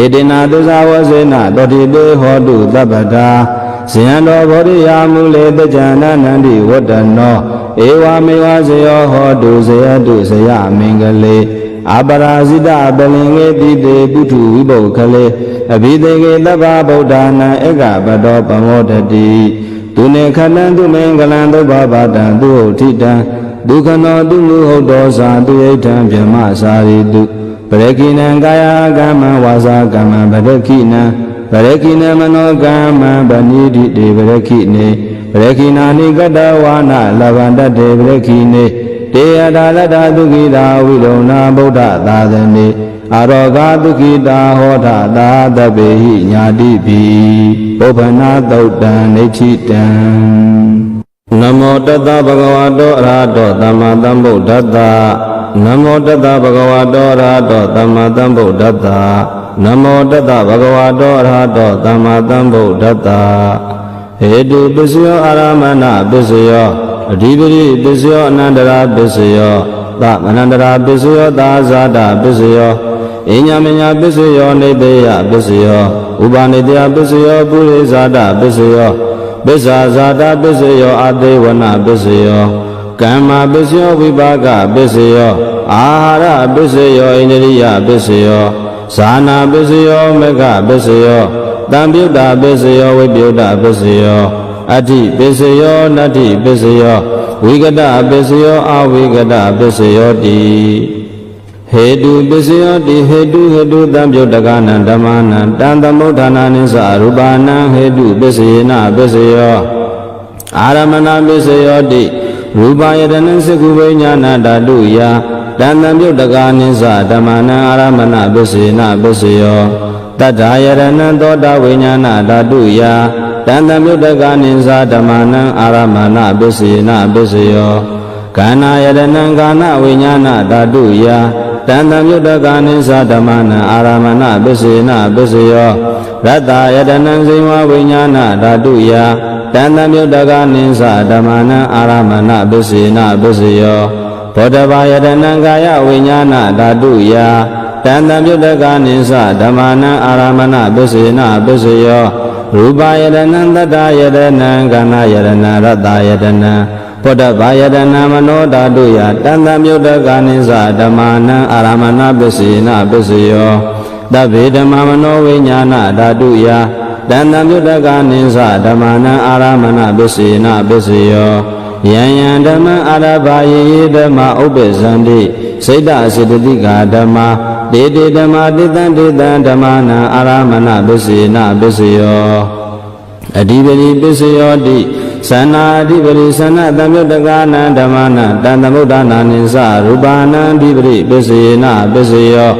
ဧတေနာသုဇဝစေနတောတိတေဟောတုသဗ္ဗတာဇယံတော်ဘောဓိယာမူလေတကြနန္တိဝတ္တနောဧဝမေဝဇယောဟောတုဇယတုဇယမင်္ဂလေအပရာဇိတပလင်္ကေတိတေပုထုဝိပုခလေအဘိသေကေတဗ္ဗဗုဒ္ဓနာဧကပတောပမောတတိသူနေခဏံသူမင်္ဂလံသုဘဘာတံသူဟုတ်ထိတံဒုက္ခနောသူမူဟုတ်တော်စာသူဣဋ္ဌံဗြဟ္မစာရိတုပရခိနံကာယကမ္မဝါစာကမ္မပရခိနံပရခိနမနောကမ္မဗဏိတိတေပရခိနေပရခိနာနိကတဝါနလဗန္တတေပရခိနေတေယတာလတ္တဒုက္ခိတာဝိလုံနာဗုဒ္ဓသာသနေအာရောဂဒုက္ခိတာဟောထသာတပေဟိညာတိပိပုပ္ပနာသုတ်တံနိဋ္ဌိတံနမောတတ္တဗဂဝတောအရဟတောသမ္မာသမ္ဗုဒ္ဓတ္တနမောတတ္တဗဂဝတောအရဟတောသမ္မာသမ္ဗုဒ္ဓတ္တနမောတတ္တဗဂဝတောအရဟတောသမ္မာသမ္ဗုဒ္ဓတ္တဟေတုပစ္စယောအာရမဏပစ္စယောအဓိပတိပစ္စယောအနန္တရာပစ္စယောသမနန္တရာပစ္စယောသာဇာတပစ္စယောအညမညာပစ္စယောနေတေယပစ္စယောဥပနိတယပစ္စယောပုရိဇာတပစ္စယောပစ္စာဇာတပစ္စယောအတေဝနပစ္စယောကမ္မပစ္စယောဝိပါကပစ္စယောအာဟာရပစ္စယောဣန္ဒြိယပစ္စယောဇာနာပစ္စယောမေဃပစ္စယောတံပြုတ္တပစ္စယောဝိပယုတ္တပစ္စယောအဋ္ဌိပစ္စယောနတ္ထိပစ္စယောဝိကတပစ္စယောအဝိကတပစ္စယောတိဟေတုပစ္စယောတိဟေတုတံပြုတ္တကနံဓမ္မနံတံသမုဋ္ဌာနာနိသရူပနံဟေတုပစ္စယေနပစ္စယောအာရမဏပစ္စယောတိရူပယတနံစကုဝိညာဏဓာတုယတံသမပြုတ္တကနိသဓမ္မနံအာရမဏပစ္စယေနပစ္စယောတတ္ထာယတနံသောတာဝိညာဏဓာတုယတံသမပြုတ္တကနိသဓမ္မနံအာရမဏပစ္စယေနပစ္စယောခန္ဓာယတနံကာဏဝိညာဏဓာတုယတံသမပြုတ္တကနိသဓမ္မနံအာရမဏပစ္စယေနပစ္စယောရတ္တယတနံဇိဝဝိညာဏဓာတုယတံသမပြုတ္တကနိသဓမ္မနံအာရမဏပစ္စယေနပစ္စယောဘောဓဘာယတနံကာယဝိညာဏဓာတုယတံသမပြုတ္တကနိသဓမ္မနံအာရမဏပစ္စယေနပစ္စယောရူပယတနံတတ္တယတနံခန္ဓာယတနံရတ္တယတနံဘောဓဘာယတနံမနောဓာတုယတံသမပြုတ္တကနိသဓမ္မနံအာရမဏပစ္စယေနပစ္စယောတဗ္ဗေဓမ္မမနောဝိညာဏဓာတုယတံသမပြုတ္တကနိသဓမ္မနံအာရမဏပစ္စယေနပစ္စယောယံယံဓမ္မအာရဘာယေဓမ္မဥပ္ပဇန္တိစိတ္တစေတသိကာဓမ္မတေတေဓမ္မတေတံဓမ္မနံအာရမဏပစ္စယေနပစ္စယောအဓိပတိပစ္စယောတိသနာအဓိပတိသနာသံယုတ္တကနံဓမ္မနံတံသမုဋ္ဌာနာနိသရူပနံအဓိပတိပစ္စယေနပစ္စယော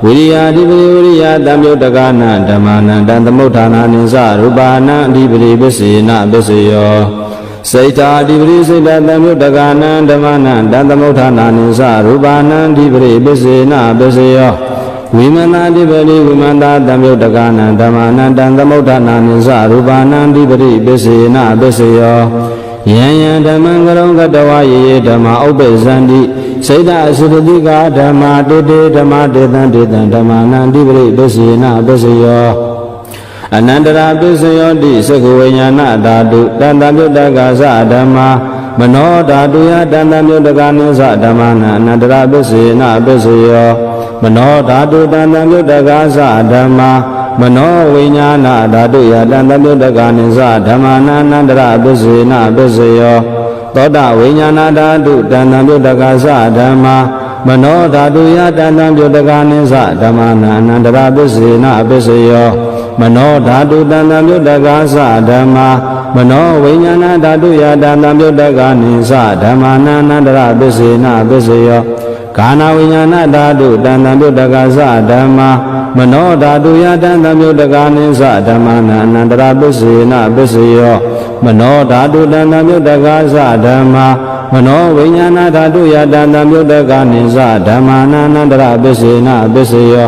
ဝိရိယအဓိပတိဝိရိယသံယုတ္တကနံဓမ္မနံတံသမုဋ္ဌာနာနိသရူပနံအဓိပတိပစ္စယေနပစ္စယောစိတ်တာအဓိပတိစိတ်တသံယုတ္တကနံဓမ္မနံတံသမုဋ္ဌာနာနိသရူပနံအဓိပတိပစ္စယေနပစ္စယောဝိမန္တာအဓိပတိဝိမန္တာသံယုတ္တကနံဓမ္မနံတံသမုဋ္ဌာနာနိသရူပနံအဓိပတိပစ္စယေနပစ္စယောယံယံဓမ္မံကရုံကတဝယေဓမ္မဥပ္ပဇန္တိစိတ္တအစုတတိကာဓမ္မတေတေဓမ္မတေတံဓမ္မနံအဓိပတိပစ္စယေနပစ္စယောအနန္တရာပစ္စယောတိသက္ကဝိညာဏဓာတုတံသမပြုတ္တကသဓမ္မာမနောဓာတုယတံသမပြုတ္တကနိသဓမ္မနံအနန္တရာပစ္စယေနပစ္စယောမနောဓာတုတံသမပြုတ္တကသဓမ္မာ မနောဝိညာဏဓာတုယတံတပြုတကနိသဓမ္မာနန္တရပစ္စေနပစ္စယောသောတဝိညာဏဓာတုတံတပြုတကသဓမ္မာမနောဓာတုယတံတပြုတကနိသဓမ္မာနန္တရပစ္စေနပစ္စယောမနောဓာတုတံတပြုတကသဓမ္မာမနောဝိညာဏဓာတုယတံတပြုတကနိသဓမ္မာနန္တရပစ္စေနပစ္စယောကာနဝိညာဏဓာတုတံတပြုတကသဓမ္မာမနောဓာတုယတံတပြုတကနိသဓမ္မာနန္တရပစ္စေနပစ္စယောမနောဓာတုတံတပြုတကသဓမ္မာမနောဝိညာဏဓာတုယတံတပြုတကနိသဓမ္မာနန္တရပစ္စေနပစ္စယော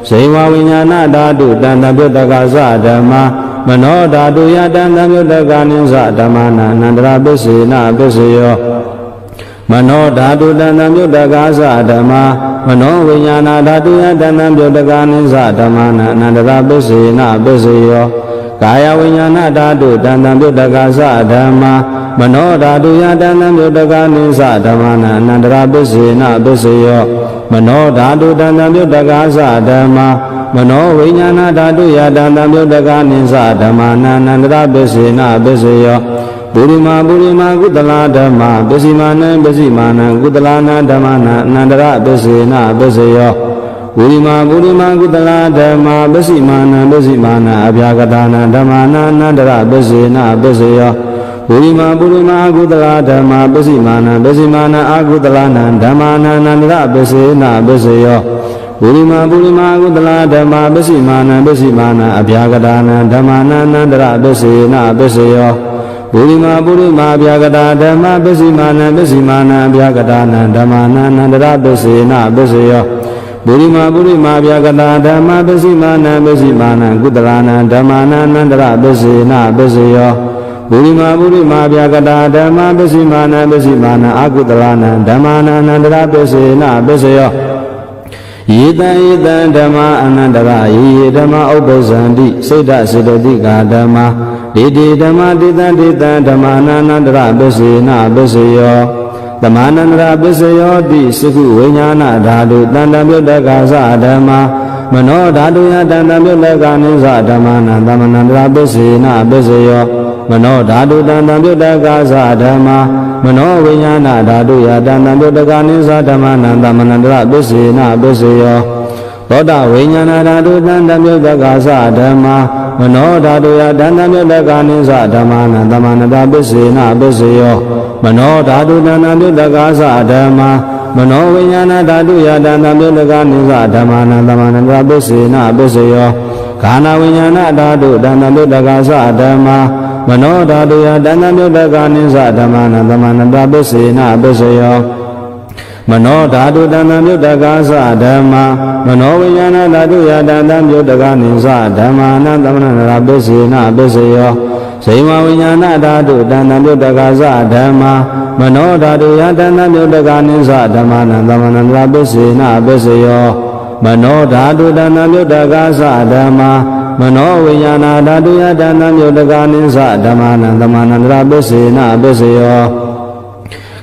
ဇေဝဝိညာဏဓာတုတံတပြုတကသဓမ္မာမနောဓာတုယတံတပြုတကနိသဓမ္မာနန္တရပစ္စေနပစ္စယောမနောဓာတုတံတပြုတကသဓမ္မာမနောဝိညာဏဓာတုယတံတပြုတကနိသဓမ္မာနန္တရပစ္စေနပစ္စယောကာယဝိညာဏဓာတုတံတပြုတကသဓမ္မာမနောဓာတုယတံတပြုတကနိသဓမ္မာနန္တရပစ္စေနပစ္စယောမနောဓာတုတံတပြုတကသဓမ္မာမနောဝိညာဏဓာတုယတံတပြုတကနိသဓမ္မာနန္တရပစ္စေနပစ္စယောပုရိမာကုတလာဓမ္မာပစ္စည်းမာနံကုတလာနာဓမ္မာနာအနန္တရပစ္စေနပစ္စယောပုရိမာကုတလာဓမ္မာပစ္စည်းမာနံအဗျာကတာနာဓမ္မာနာအနန္တရပစ္စေနပစ္စယောပုရိမာကုတလာဓမ္မာပစ္စည်းမာနံအာကုတလာနာဓမ္မာနာအနန္တရပစ္စေနပစ္စယောပုရိမာကုတလာဓမ္မာပစ္စည်းမာနံအဗျာကတာနာဓမ္မာနာအနန္တရပစ္စေနပစ္စယောပုရိမာဗျာကတာဓမ္မပစ္စည်းမာနံဗျာကတာနံဓမ္မာနန္တရပစ္စေနပစ္စယောပုရိမာဗျာကတာဓမ္မပစ္စည်းမာနံကုတလာနံဓမ္မာနန္တရပစ္စေနပစ္စယောပုရိမာဗျာကတာဓမ္မပစ္စည်းမာနံအာကုတလာနံဓမ္မာနန္တရပစ္စေနပစ္စယောယေတံဓမ္မာအနန္တရယေဓမ္မာဥပ္ပဇန္တိစိတ်ဓစေတသိကာဓမ္မာဒေတိဓမ္မာဒေတံဓမ္မာနန္တရပစ္စေနပစ္စယောဓမ္မာနန္တရပစ္စယောတိစကုဝိညာဏဓာတုတံတပြုတကသဓမ္မာမနောဓာတုယတံတပြုတကနိသဓမ္မာနန္တရပစ္စေနပစ္စယောမနောဓာတုတံတပြုတကသဓမ္မာမနောဝိညာဏဓာတုယတံတပြုတကနိသဓမ္မာနန္တရပစ္စေနပစ္စယောသောတဝိညာဏဓာတုတံတပြုတကသဓမ္မာမနောဓာတုယတံတပြုတကနိသဓမ္မာနန္တရပစ္စေနပစ္စယောမနောဓာတုတံတပြုတကသဓမ္မာမနောဝိညာဏဓာတုယတံတပြုတကနိသဓမ္မာနန္တရပစ္စေနပစ္စယောကာနဝိညာဏဓာတုတံတပြုတကသဓမ္မာမနောဓာတုယတံတပြုတကနိသဓမ္မာနန္တရပစ္စေနပစ္စယောမနောဓာတုတံတပြုတကသဓမ္မာမနောဝိညာဏဓာတုယတံတပြုတကနိသဓမ္မာနန္တရပစ္စေနပစ္စယောဇေဝဝိညာဏဓာတုတံတပြုတကသဓမ္မာမနောဓာတုယတံတပြုတကနိသဓမ္မာနန္တရပစ္စေနပစ္စယောမနောဓာတုတံတပြုတကသဓမ္မာမနောဝိညာဏဓာတုယတံတပြုတကနိသဓမ္မာနန္တရပစ္စေနပစ္စယော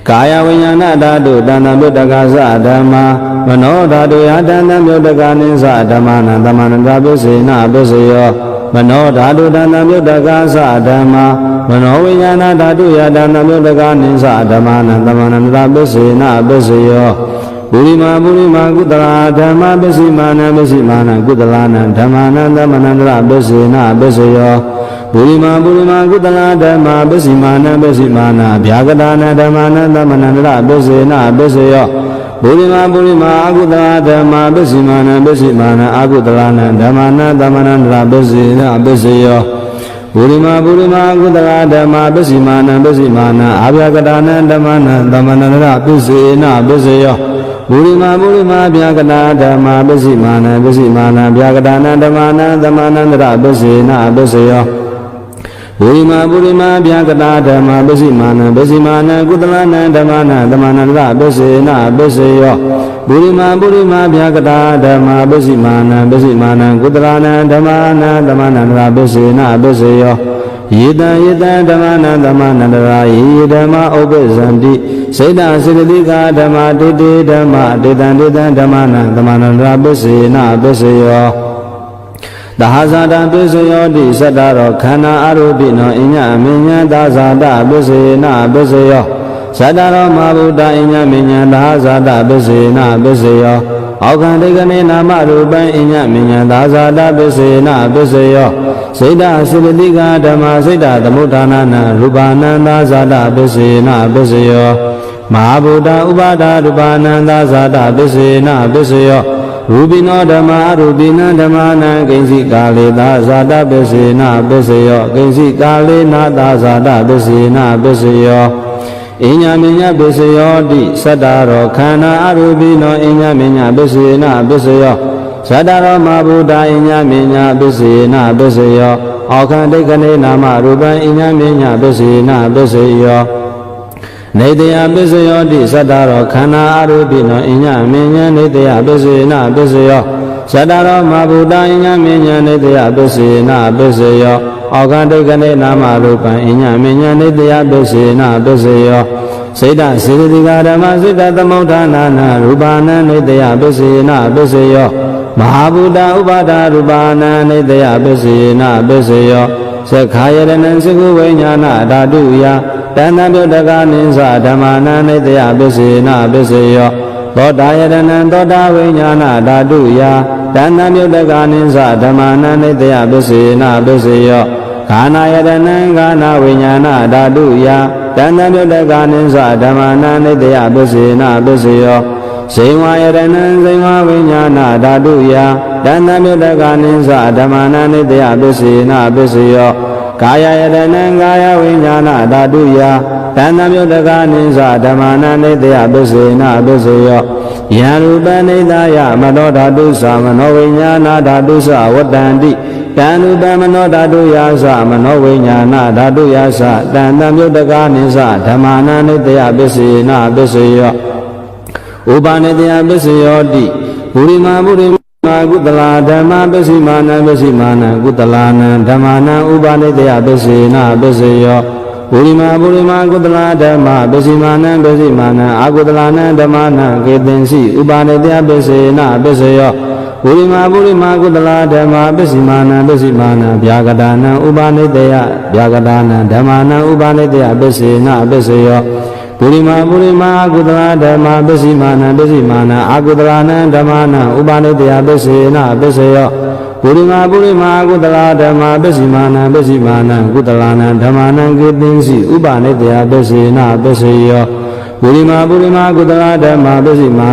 ကာယဝိညာဏဓာတုတံတပြုတကသဓမ္မာမနောဓာတုယတံတပြုတကနိသဓမ္မာနန္တရပစ္စေနပစ္စယောမနောဓာတုတံတပြုတကသဓမ္မာမနောဝိညာဏဓာတုယတံတပြုတကနိသဓမ္မာနန္တရပစ္စေနပစ္စယောပုရိမာကုတလာဓမ္မပစ္စည်းမာနံကုတလာနံဓမ္မာနန္တရပစ္စေနပစ္စယောပုရိမာကုတလာဓမ္မပစ္စည်းမာနဗျာကတာနံဓမ္မာနန္တရပစ္စေနပစ္စယောပုရိမာအကုတလာဓမ္မပစ္စည်းမာနအာကုတလာနံဓမ္မာနန္တရပစ္စေနပစ္စယောပုရိမာအကုတလာဓမ္မပစ္စည်းမာနအာဗျာကတာနံဓမ္မာနန္တရပစ္စေနပစ္စယောပုရိမာဗျာကတာဓမ္မာပစ္စည်းမာနဗျာကတာနံဓမ္မာနန္တရပစ္စေနပစ္စယောပုရိမာဗျာကတာဓမ္မာပစ္စည်းမာနကုတလာနံဓမ္မာနန္တရပစ္စေနပစ္စယောပုရိမာဗျာကတာဓမ္မာပစ္စည်းမာနကုတလာနံဓမ္မာနန္တရပစ္စေနပစ္စယောယေတံဓမ္မာနန္တရာယေဓမ္မာဥပ္ပဇန္တိစိတ်တစေတသိကာဓမ္မာတေတေဓမ္မာတေတံဓမ္မာနန္တရပစ္စေနပစ္စယော ဒါဟာဇာတာပစ္စယောတိသတ္တရောခန္ဓာအရူပိနောအညမဉ္ဇသာဇာတပစ္စေနပစ္စယောဇတ္တရောမဗုဒ္ဓအညမဉ္ဇဒါဟာဇာတပစ္စေနပစ္စယောအောက္ခန္တိကနေနာမရူပံအညမဉ္ဇသာဇာတပစ္စေနပစ္စယောစိတ်တစိတတိကဓမ္မစိတ်တသမုဋ္ဌာနနရူပနန္သာဇာတပစ္စေနပစ္စယောမဟာဗုဒ္ဓဥပါဒရူပနန္သာဇာတပစ္စေနပစ္စယောရူပိနောဓမ္မာရူပိနံဓမ္မာနံကိဉ္စီကာလေသာဇာတပစ္စေနပစ္စယောကိဉ္စီကာလေနာသာဇာတပစ္စေနပစ္စယောအညမညပစ္စယောတိသတ္တရောခန္ဓာအရူပိနောအညမညပစ္စေနပစ္စယောဇတ္တရောမဗုဒ္ဓအညမညပစ္စေနပစ္စယောအောက္ခန္တိကနေနာမရူပံအညမညပစ္စေနပစ္စယောနေတယပစ္စယောတိသတ္တရောခန္ဓာအရူပိနောအညမညနေတယပစ္စေနပစ္စယောဇတ္တရောမဗုဒ္ဓအညမညနေတယပစ္စေနပစ္စယောအောက္ခန္တိကနေနာမရူပံအညမညနေတယပစ္စေနပစ္စယောစိတ်တစေတသိကဓမ္မစိတ်တသမုဋ္ဌာနာနရူပနံနေတယပစ္စေနပစ္စယောမဟာဗုဒ္ဓဥပါဒရူပနံနေတယပစ္စေနပစ္စယောသက္ခာယရဏံသကုဝိညာဏဓာတုယတဏ္ဍပြုတ်တကနိသဓမ္မာနံနေတယပစ္စေနပစ္စယောသောတာယရဏံသောတာဝိညာဏဓာတုယတဏ္ဍပြုတ်တကနိသဓမ္မာနံနေတယပစ္စေနပစ္စယောခာနာယရဏံခာနာဝိညာဏဓာတုယတဏ္ဍပြုတ်တကနိသဓမ္မာနံနေတယပစ္စေနပစ္စယောဇိဝယရဏံဇိဝဝိညာဏဓာတုယတဏ္ဍပြုတ်တကနိသဓမ္မာနံနေတယပစ္စေနပစ္စယောကာယယတနံကာယဝိညာဏဓာတုယတဏ္ဍမြုတ္တကနိသဓမ္မာနနေတယပစ္စေနပစ္စယောယံရူပနိဒာယမနောဓာတုသမနောဝိညာဏဓာတုသဝတ္တန္တိတံရူပမနောဓာတုယာသမနောဝိညာဏဓာတုယာသတဏ္ဍမြုတ္တကနိသဓမ္မာနနေတယပစ္စေနပစ္စယောဥပနိတယပစ္စယောတိဘူရိမာဘူရိကုတလာဓမ္မပစ္စည်းမာနပစ္စည်းမာနကုတလာနံဓမ္မာနံဥပါနိတယပစ္စေနပစ္စယောဘူရိမာကုတလာဓမ္မပစ္စည်းမာနံပစ္စည်းမာနံအာကုတလာနံဓမ္မာနံကေသင်္စီဥပါနိတယပစ္စေနပစ္စယောဘူရိမာကုတလာဓမ္မပစ္စည်းမာနံပစ္စည်းမာနံဗျာကတာနံဥပါနိတယဗျာကတာနံဓမ္မာနံဥပါနိတယပစ္စေနပစ္စယောဘူရိမာကုတလာဓမ္မပစ္စည်းမာနံပစ္စည်းမာနံအာကုတလာနံဓမ္မာနံဥပါနိတယပစ္စေနပစ္စယောဘူရိမာကုတလာဓမ္မပစ္စည်းမာနံပစ္စည်းမာနံကုတလာနံဓမ္မာနံကေသင်္စီဥပါနိတယပစ္စေနပစ္စယောဘူရိမာကုတလာဓမ္မပစ္စည်းမာ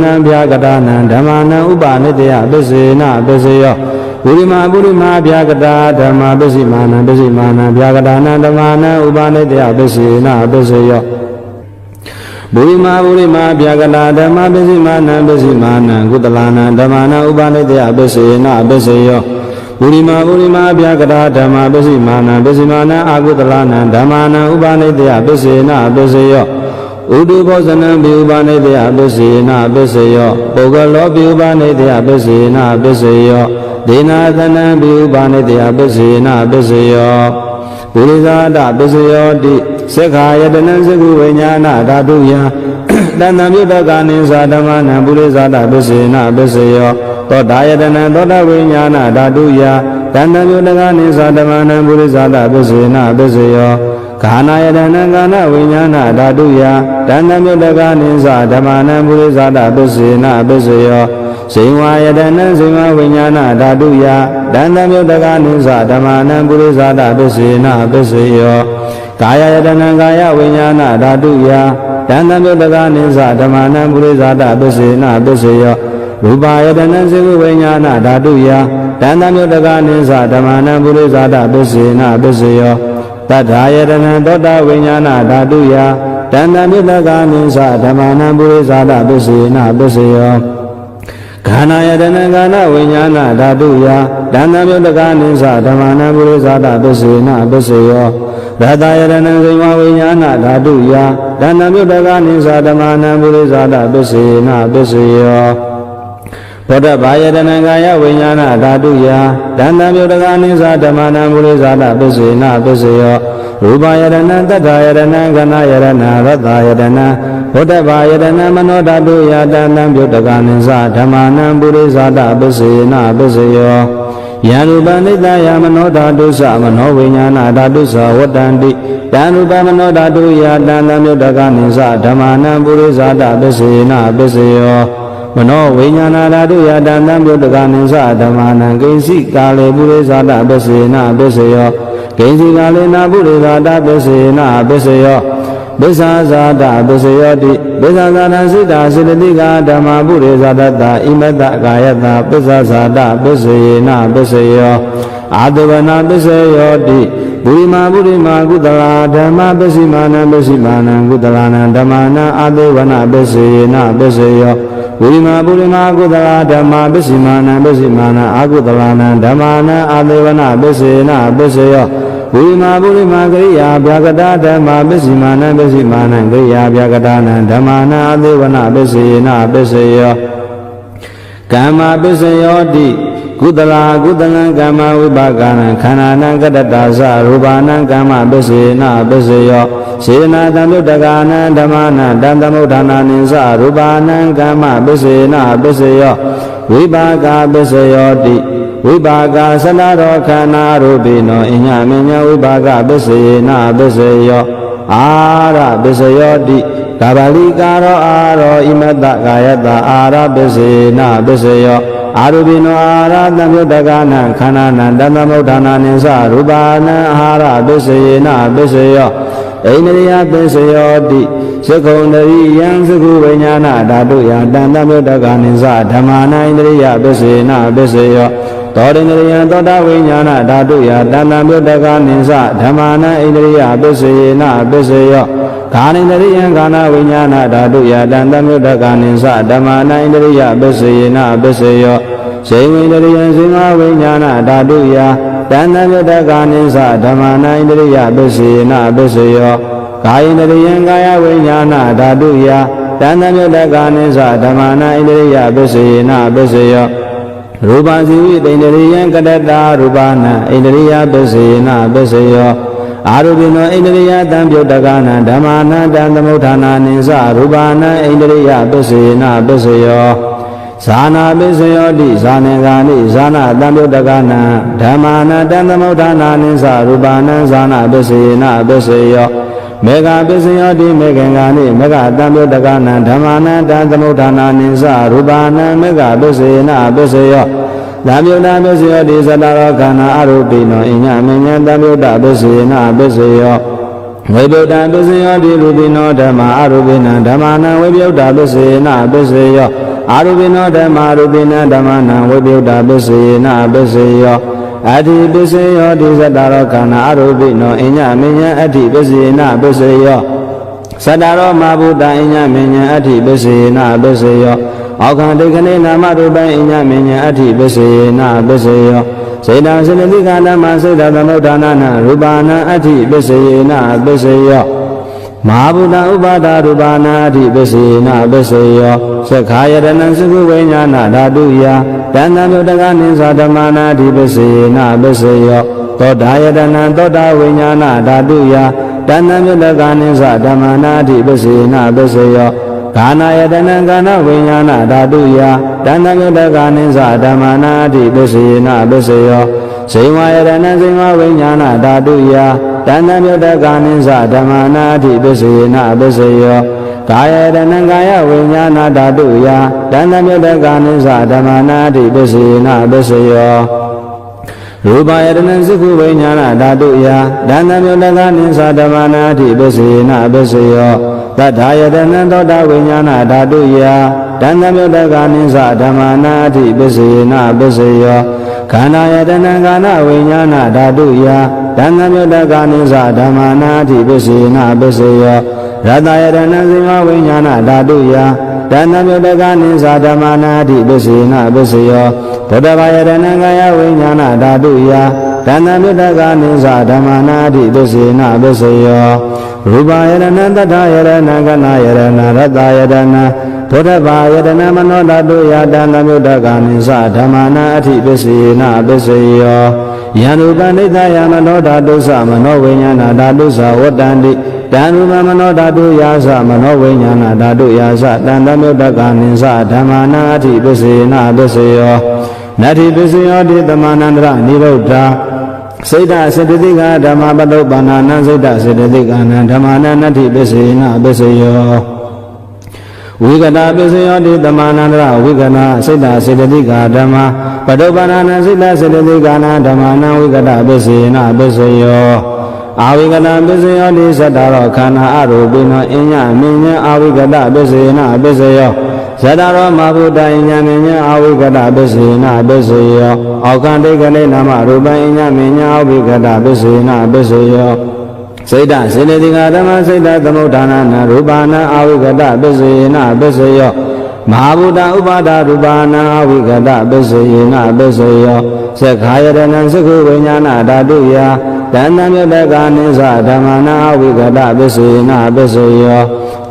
နံဗျာကတာနံဓမ္မာနံဥပါနိတယပစ္စေနပစ္စယောဘူရိမာဗျာကတာဓမ္မပစ္စည်းမာနံဗျာကတာနံဓမ္မာနံဥပါနိတယပစ္စေနပစ္စယောဘူရိမာဗျာကတာဓမ္မပစ္စည်းမာနံကုတလာနံဓမ္မာနံဥပါနိတယပစ္စေနပစ္စယောဘူရိမာဗျာကတာဓမ္မပစ္စည်းမာနံအာကုတလာနံဓမ္မာနံဥပါနိတယပစ္စေနပစ္စယောဥဒုဘောဇနံပိဥပါနိတယပစ္စေနပစ္စယောပုဂ္ဂလောပိဥပါနိတယပစ္စေနပစ္စယောဒေနာသနံပိဥပါနိတယပစ္စေနပစ္စယောပုရိသတပစ္စယောတိသက္ခာယတနံသကုဝိညာဏဓာတုယတဏ္ဍမြုတ္တကနိသဓမ္မာနံပုရိသတပစ္စေနပစ္စယောသောတာယတနံသောတဝိညာဏဓာတုယတဏ္ဍမြုတ္တကနိသဓမ္မာနံပုရိသတပစ္စေနပစ္စယောခာနာယတနံကာနဝိညာဏဓာတုယတဏ္ဍမြုတ္တကနိသဓမ္မာနံပုရိသတပစ္စေနပစ္စယောဇိဝယတနံဇိဝဝိညာဏဓာတုယတဏ္ဍမြုတ္တကနိသဓမ္မာနံပုရိသတပစ္စေနပစ္စယောကာယယတနံကာယဝိညာဏဓာတုယတဏ္ဍမြုတ္တကနိသဓမ္မာနံပုရိသတပစ္စေနပစ္စယောရူပယတနံသကုဝိညာဏဓာတုယတဏ္ဍမြုတ္တကနိသဓမ္မာနံပုရိသတပစ္စေနပစ္စယောတတ္ထာယတနံသောတာဝိညာဏဓာတုယတဏ္ဍမြုတ္တကနိသဓမ္မာနံပုရိသတပစ္စေနပစ္စယောခန္ဓာယတနံကာနဝိညာဏဓာတုယတဏ္ဍမြုတ္တကနိသဓမ္မာနံပုရိသတပစ္စေနပစ္စယောရတယတနံဇိဝဝိညာဏဓာတုယတဏ္ဍမြုတ္တကနိသဓမ္မာနံပုရိသတပစ္စေနပစ္စယောဘောဓဘာယတနံကာယဝိညာဏဓာတုယတဏ္ဍမြုတ္တကနိသဓမ္မာနံပုရိသတပစ္စေနပစ္စယောရူပယတနံတတ္ထာယတနံခန္ဓာယတနံရတယတနံဘောဓဘာယတနံမနောဓာတုယတဏ္ဍမြုတ္တကနိသဓမ္မာနံပုရိသတပစ္စေနပစ္စယောယ ယံရူပနိတ္တယမနောဓာတုသမနောဝိညာဏဓာတုသဝတ္တန္တိတံရူပမနောဓာတုယတံသမြုတ္တကနိသဓမ္မာနံပုရိသတပစ္စေနပစ္စယောမနောဝိညာဏဓာတုယတံသမြုတ္တကနိသဓမ္မာနံကိဉ္စီကာလေပုရိသတပစ္စေနပစ္စယောကိဉ္စီကာလေနပုရိသတပစ္စေနပစ္စယောပစ္ဆာဇာတပစ္စယောတိပစ္ဆာဇာတစိတ္တစေတသိကဓမ္မပုရိသတတဣမတ္တကာယတပစ္ဆာဇာတပစ္စေနပစ္စယောအာတဝနာပစ္စယောတိပုရိမာပုရိမာကုသလာဓမ္မပစ္စည်းမာနံပစ္စည်းမာနံကုသလာနံဓမ္မာနံအာတဝနာပစ္စယေနပစ္စယောပုရိမာပုရိမာကုသလာဓမ္မပစ္စည်းမာနံပစ္စည်းမာနံအာကုသလာနံဓမ္မာနံအာတဝနာပစ္စယေနပစ္စယောဝိမာပုရိမာကရိယာဗျာကတာဓမ္မာပစ္စည်းမာနံပစ္စည်းမာနံကရိယာဗျာကတာနံဓမ္မာနံအာသေဝနာပစ္စယေနပစ္စယောကမ္မပစ္စယောတိကုသလာကုသလံကမ္မဝိပါကနံခန္ဓာနံကတ္တတာသရူပနံကမ္မပစ္စေနပစ္စယောစေနာတံမြုတ္တကာနံဓမ္မနံတံသမုဋ္ဌာနာနိသရူပနံကမ္မပစ္စေနပစ္စယောဝိပါကပစ္စယောတိဝိပါကသတ္တရောခန္ဓာရူပိနောအညမညဝိပါကပစ္စေနပစ္စယောအာရပစ္စယောတိကာဗလိကာရောအာရောဣမတ္တကာယတအာရပစ္စေနပစ္စယောအာရုပိနောအာရတံမြုတ္တကနံခန္ဓာနံတံသမုဋ္ဌာနာနိသရူပနံအာဟာရပစ္စယေနပစ္စယောဣန္ဒရိယပစ္စယောတိသက္ကုံတရိယံသကုဝိညာဏဓာတုယတံသမုဋ္ဌကနိသဓမ္မာနံဣန္ဒရိယပစ္စေနပစ္စယောသောတန္တရိယသောတာဝိညာဏဓာတုယတံသမုဋ္ဌကနိသဓမ္မာနံဣန္ဒရိယပစ္စယေနပစ္စယောခာနိန္ဒရိယံခန္ဓာဝိညာဏဓာတုယတံသမုဋ္ဌကနိသဓမ္မာနံဣန္ဒရိယပစ္စယေနပစ္စယောစေဝိန္ဒရိယံစေငါဝိညာဏဓာတုယတံသမုဋ္ဌကနိသဓမ္မာနံဣန္ဒရိယပစ္စယေနပစ္စယောကာယိန္ဒရိယံကာယဝိညာဏဓာတုယတံသမုဋ္ဌကနိသဓမ္မာနံဣန္ဒရိယပစ္စယေနပစ္စယောရူပစီဝိတ္တရိယံကတတရူပနံဣန္ဒရိယပစ္စယေနပစ္စယောအာရုပိနောဣန္ဒရိယတံပြုတ်တကနံဓမ္မာနံတံသမုဋ္ဌာနာနိသရူပနံဣန္ဒရိယပစ္စယေနပစ္စယောဇာနာပစ္စယောတိဇာနေဂာနိဇာနာတံပြုတ်တကနံဓမ္မာနံတံသမုဋ္ဌာနာနိသရူပနံဇာနာပစ္စယေနပစ္စယောမေဃပစ္စယောတိမေခင်္ဂာနိမေဃတံပြုတ်တကနံဓမ္မာနံတံသမုဋ္ဌာနာနိသရူပနံမေဃပစ္စယေနပစ္စယောသံယုတပစ္စယောတိသတ္တရောခန္ဓာအရုပိနောအညမညံသံယုတပစ္စယေနပစ္စယောဝိပယုတပစ္စယောတိရူပိနောဓမ္မာအရုပိနံဓမ္မာနံဝိပယုတပစ္စယေနပစ္စယောအာရုပိနောဓမ္မာရူပိနံဓမ္မာနံဝိပယုတပစ္စယေနပစ္စယောအတ္တိပစ္စယောတိသတ္တရောခန္ဓာအရုပိနောအညမညံအတ္တိပစ္စယေနပစ္စယောသတ္တရောမဘုဒ္ဓအညမညံအတ္တိပစ္စယေနပစ္စယောအောက်ခံဒိဋ္ဌိနာမရူပံအညမညံအတ္တိပစ္စယေနပစ္စယောစေတံစေတသိကဓမ္မစေတသမုဋ္ဌာနာနံရူပနံအတ္တိပစ္စယေနပစ္စယောမဟာဗုဒ္ဓဥပါဒရူပနာအတ္တိပစ္စယေနပစ္စယောသက္ခာယတနံသကုဝိညာဏဓာတုယတံသမြုတ္တကနိသဓမ္မာနာအတ္တိပစ္စယေနပစ္စယောသောတာယတနံသောတာဝိညာဏဓာတုယတံသမြုတ္တကနိသဓမ္မာနာအတ္တိပစ္စယေနပစ္စယောကာနာယတနံကာနဝိညာဏဓာတုယတံသမုဋ္ဌကနိသဓမ္မာနာအတ္တိပစ္စယေနပစ္စယောဇိဝယတနံဇိဝဝိညာဏဓာတုယတံသမုဋ္ဌကနိသဓမ္မာနာအတ္တိပစ္စယေနပစ္စယောကာယတနံကာယဝိညာဏဓာတုယတံသမုဋ္ဌကနိသဓမ္မာနာအတ္တိပစ္စယေနပစ္စယောရူပယတနံသကုဝိညာဏဓာတုယတံသမုဋ္ဌကနိသဓမ္မာနာအတ္တိပစ္စယေနပစ္စယောသတ္ထာယတနံသောတာဝိညာဏဓာတုယတံသမုဋ္ဌကနိသဓမ္မာနာအတ္တိပစ္စယေနပစ္စယောခန္ဓာယတနံကာနဝိညာဏဓာတုယတံသမုဋ္ဌကနိသဓမ္မာနာအတ္တိပစ္စယေနပစ္စယောရတယတနံဇိဝဝိညာဏဓာတုယတံသမုဋ္ဌကနိသဓမ္မာနာအတ္တိပစ္စယေနပစ္စယောဘုဒ္ဓဘာယတနံကာယဝိညာဏဓာတုယတံသမုဋ္ဌကနိသဓမ္မာနာအတ္တိပစ္စယေနပစ္စယောရူပယတနံတတ္ထယတနံကနာယတနံရတယတနံဘုဒ္ဓဘာယတနံမနောဓာတုယတံသမုဋ္ဌကနိသဓမ္မာနာအတ္တိပစ္စယေနပစ္စယောယံရူပနိတ္တယမနောဓာတုသမနောဝိညာဏဓာတုသဝတ္တန္တိတံရူပမနောဓာတုယာသမနောဝိညာဏဓာတုယာသတံသမုဋ္ဌကနိသဓမ္မာနာအတ္တိပစ္စယေနပစ္စယောဝ နတ္ထိပစ္စယောတိသမန္တရနိဗ္ဗုဒ္ဓစိတ်တစေတသိကဓမ္မပတုပ္ပန္နစိတ်တစေတသိကနံဓမ္မနနတ္ထိပစ္စေနပစ္စယောဝိကတပစ္စယောတိသမန္တရဝိကနာစိတ်တစေတသိကဓမ္မပတုပ္ပန္နစိတ်တစေတသိကနံဓမ္မနဝိကတပစ္စေနပစ္စယောအာဝိကတပစ္စယောတိသတ္တရောခန္ဓာအရူပိနောအညမင်းညအာဝိကတပစ္စေနပစ္စယောဇတရောမဘုဒ္ဓအညမင်းညအာဝိကတပစ္စေနပစ္စယောအောက္ခန္တိကလေနာမရူပအညမင်းညအာဝိကတပစ္စေနပစ္စယောစိတ်တစေတသိကဓမ္မစိတ်တသမုဋ္ဌာနနာရူပနာအာဝိကတပစ္စေနပစ္စယောမဟာဗုဒ္ဓဥပါဒရူပနာအာဝိကတပစ္စေနပစ္စယောသက္ခာယတနံသက္ခုဝိညာဏဓာတုယတဏ္ဍမြတ္တကာနိသဓမ္မနာအာဝိကတပစ္စေနပစ္စယော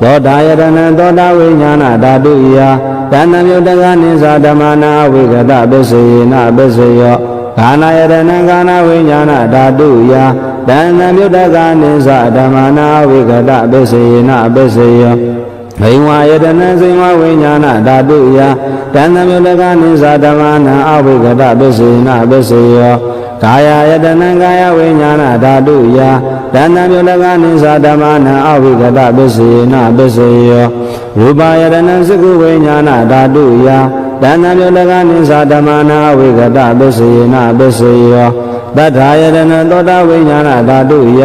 သောတာယတနံသောတာဝိညာဏဓာတုယတဏ္ဍမြတ္တကာနိသဓမ္မနာအာဝိကတပစ္စေနပစ္စယောခန္ဓာယတနံခန္ဓာဝိညာဏဓာတုယတဏ္ဍမြတ္တကာနိသဓမ္မနာအာဝိကတပစ္စေနပစ္စယောဘိဝါယတနံစိဝဝိညာဏဓာတုယတဏ္ဍမြတ္တကာနိသဓမ္မနာအာဝိကတပစ္စေနပစ္စယောကာယယတနံကာယဝိညာဏဓာတုယတဏ္ဍမြတ္တကာနိသဓမ္မနာအာဝိကတပစ္စေနပစ္စယောရူပယတနံသက္ခုဝိညာဏဓာတုယတဏ္ဍမြတ္တကာနိသဓမ္မနာအာဝိကတပစ္စေနပစ္စယောတတ္ထာယတနံသောတာဝိညာဏဓာတုယ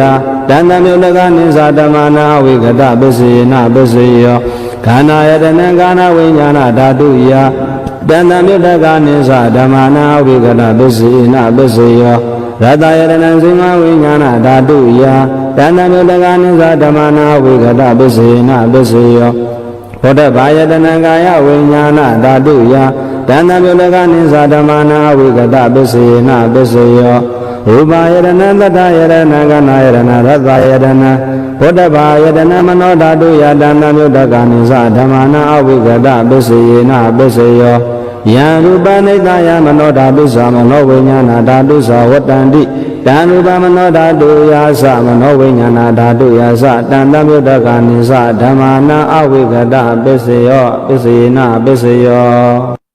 တဏ္ဍမြတ္တကာနိသဓမ္မနာအာဝိကတပစ္စေနပစ္စယောခန္ဓာယတနံခန္ဓာဝိညာဏဓာတုယတဏ္ဍမြတ္တကာနိသဓမ္မနာအာဝိကတပစ္စေနပစ္စယောရတယတနံစိမဝိညာဏဓာတုယတဏ္ဍမြတ္တကာနိသဓမ္မနာအာဝိကတပစ္စေနပစ္စယောဘောဓဘာယတနံကာယဝိညာဏဓာတုယတဏ္ဍမြတ္တကာနိသဓမ္မနာအာဝိကတပစ္စေနပစ္စယောရူပယတနံတတ္တယတနံကနာယတနံရတယတနံဘောဓဘာယတနံမနောဓာတုယတဏ္ဍမြတ္တကာနိသဓမ္မနာအာဝိကတပစ္စေနပစ္စယောယံရူပနိတယမနောဓာတုသမနောဝိညာဏဓာတုသဝတ္တန္တိတံရူပမနောဓာတုယာသမနောဝိညာဏဓာတုယာသတန္တမြတ္တကာနိသဓမ္မနာအဝိကတပစ္စယောပစ္စေနပစ္စယော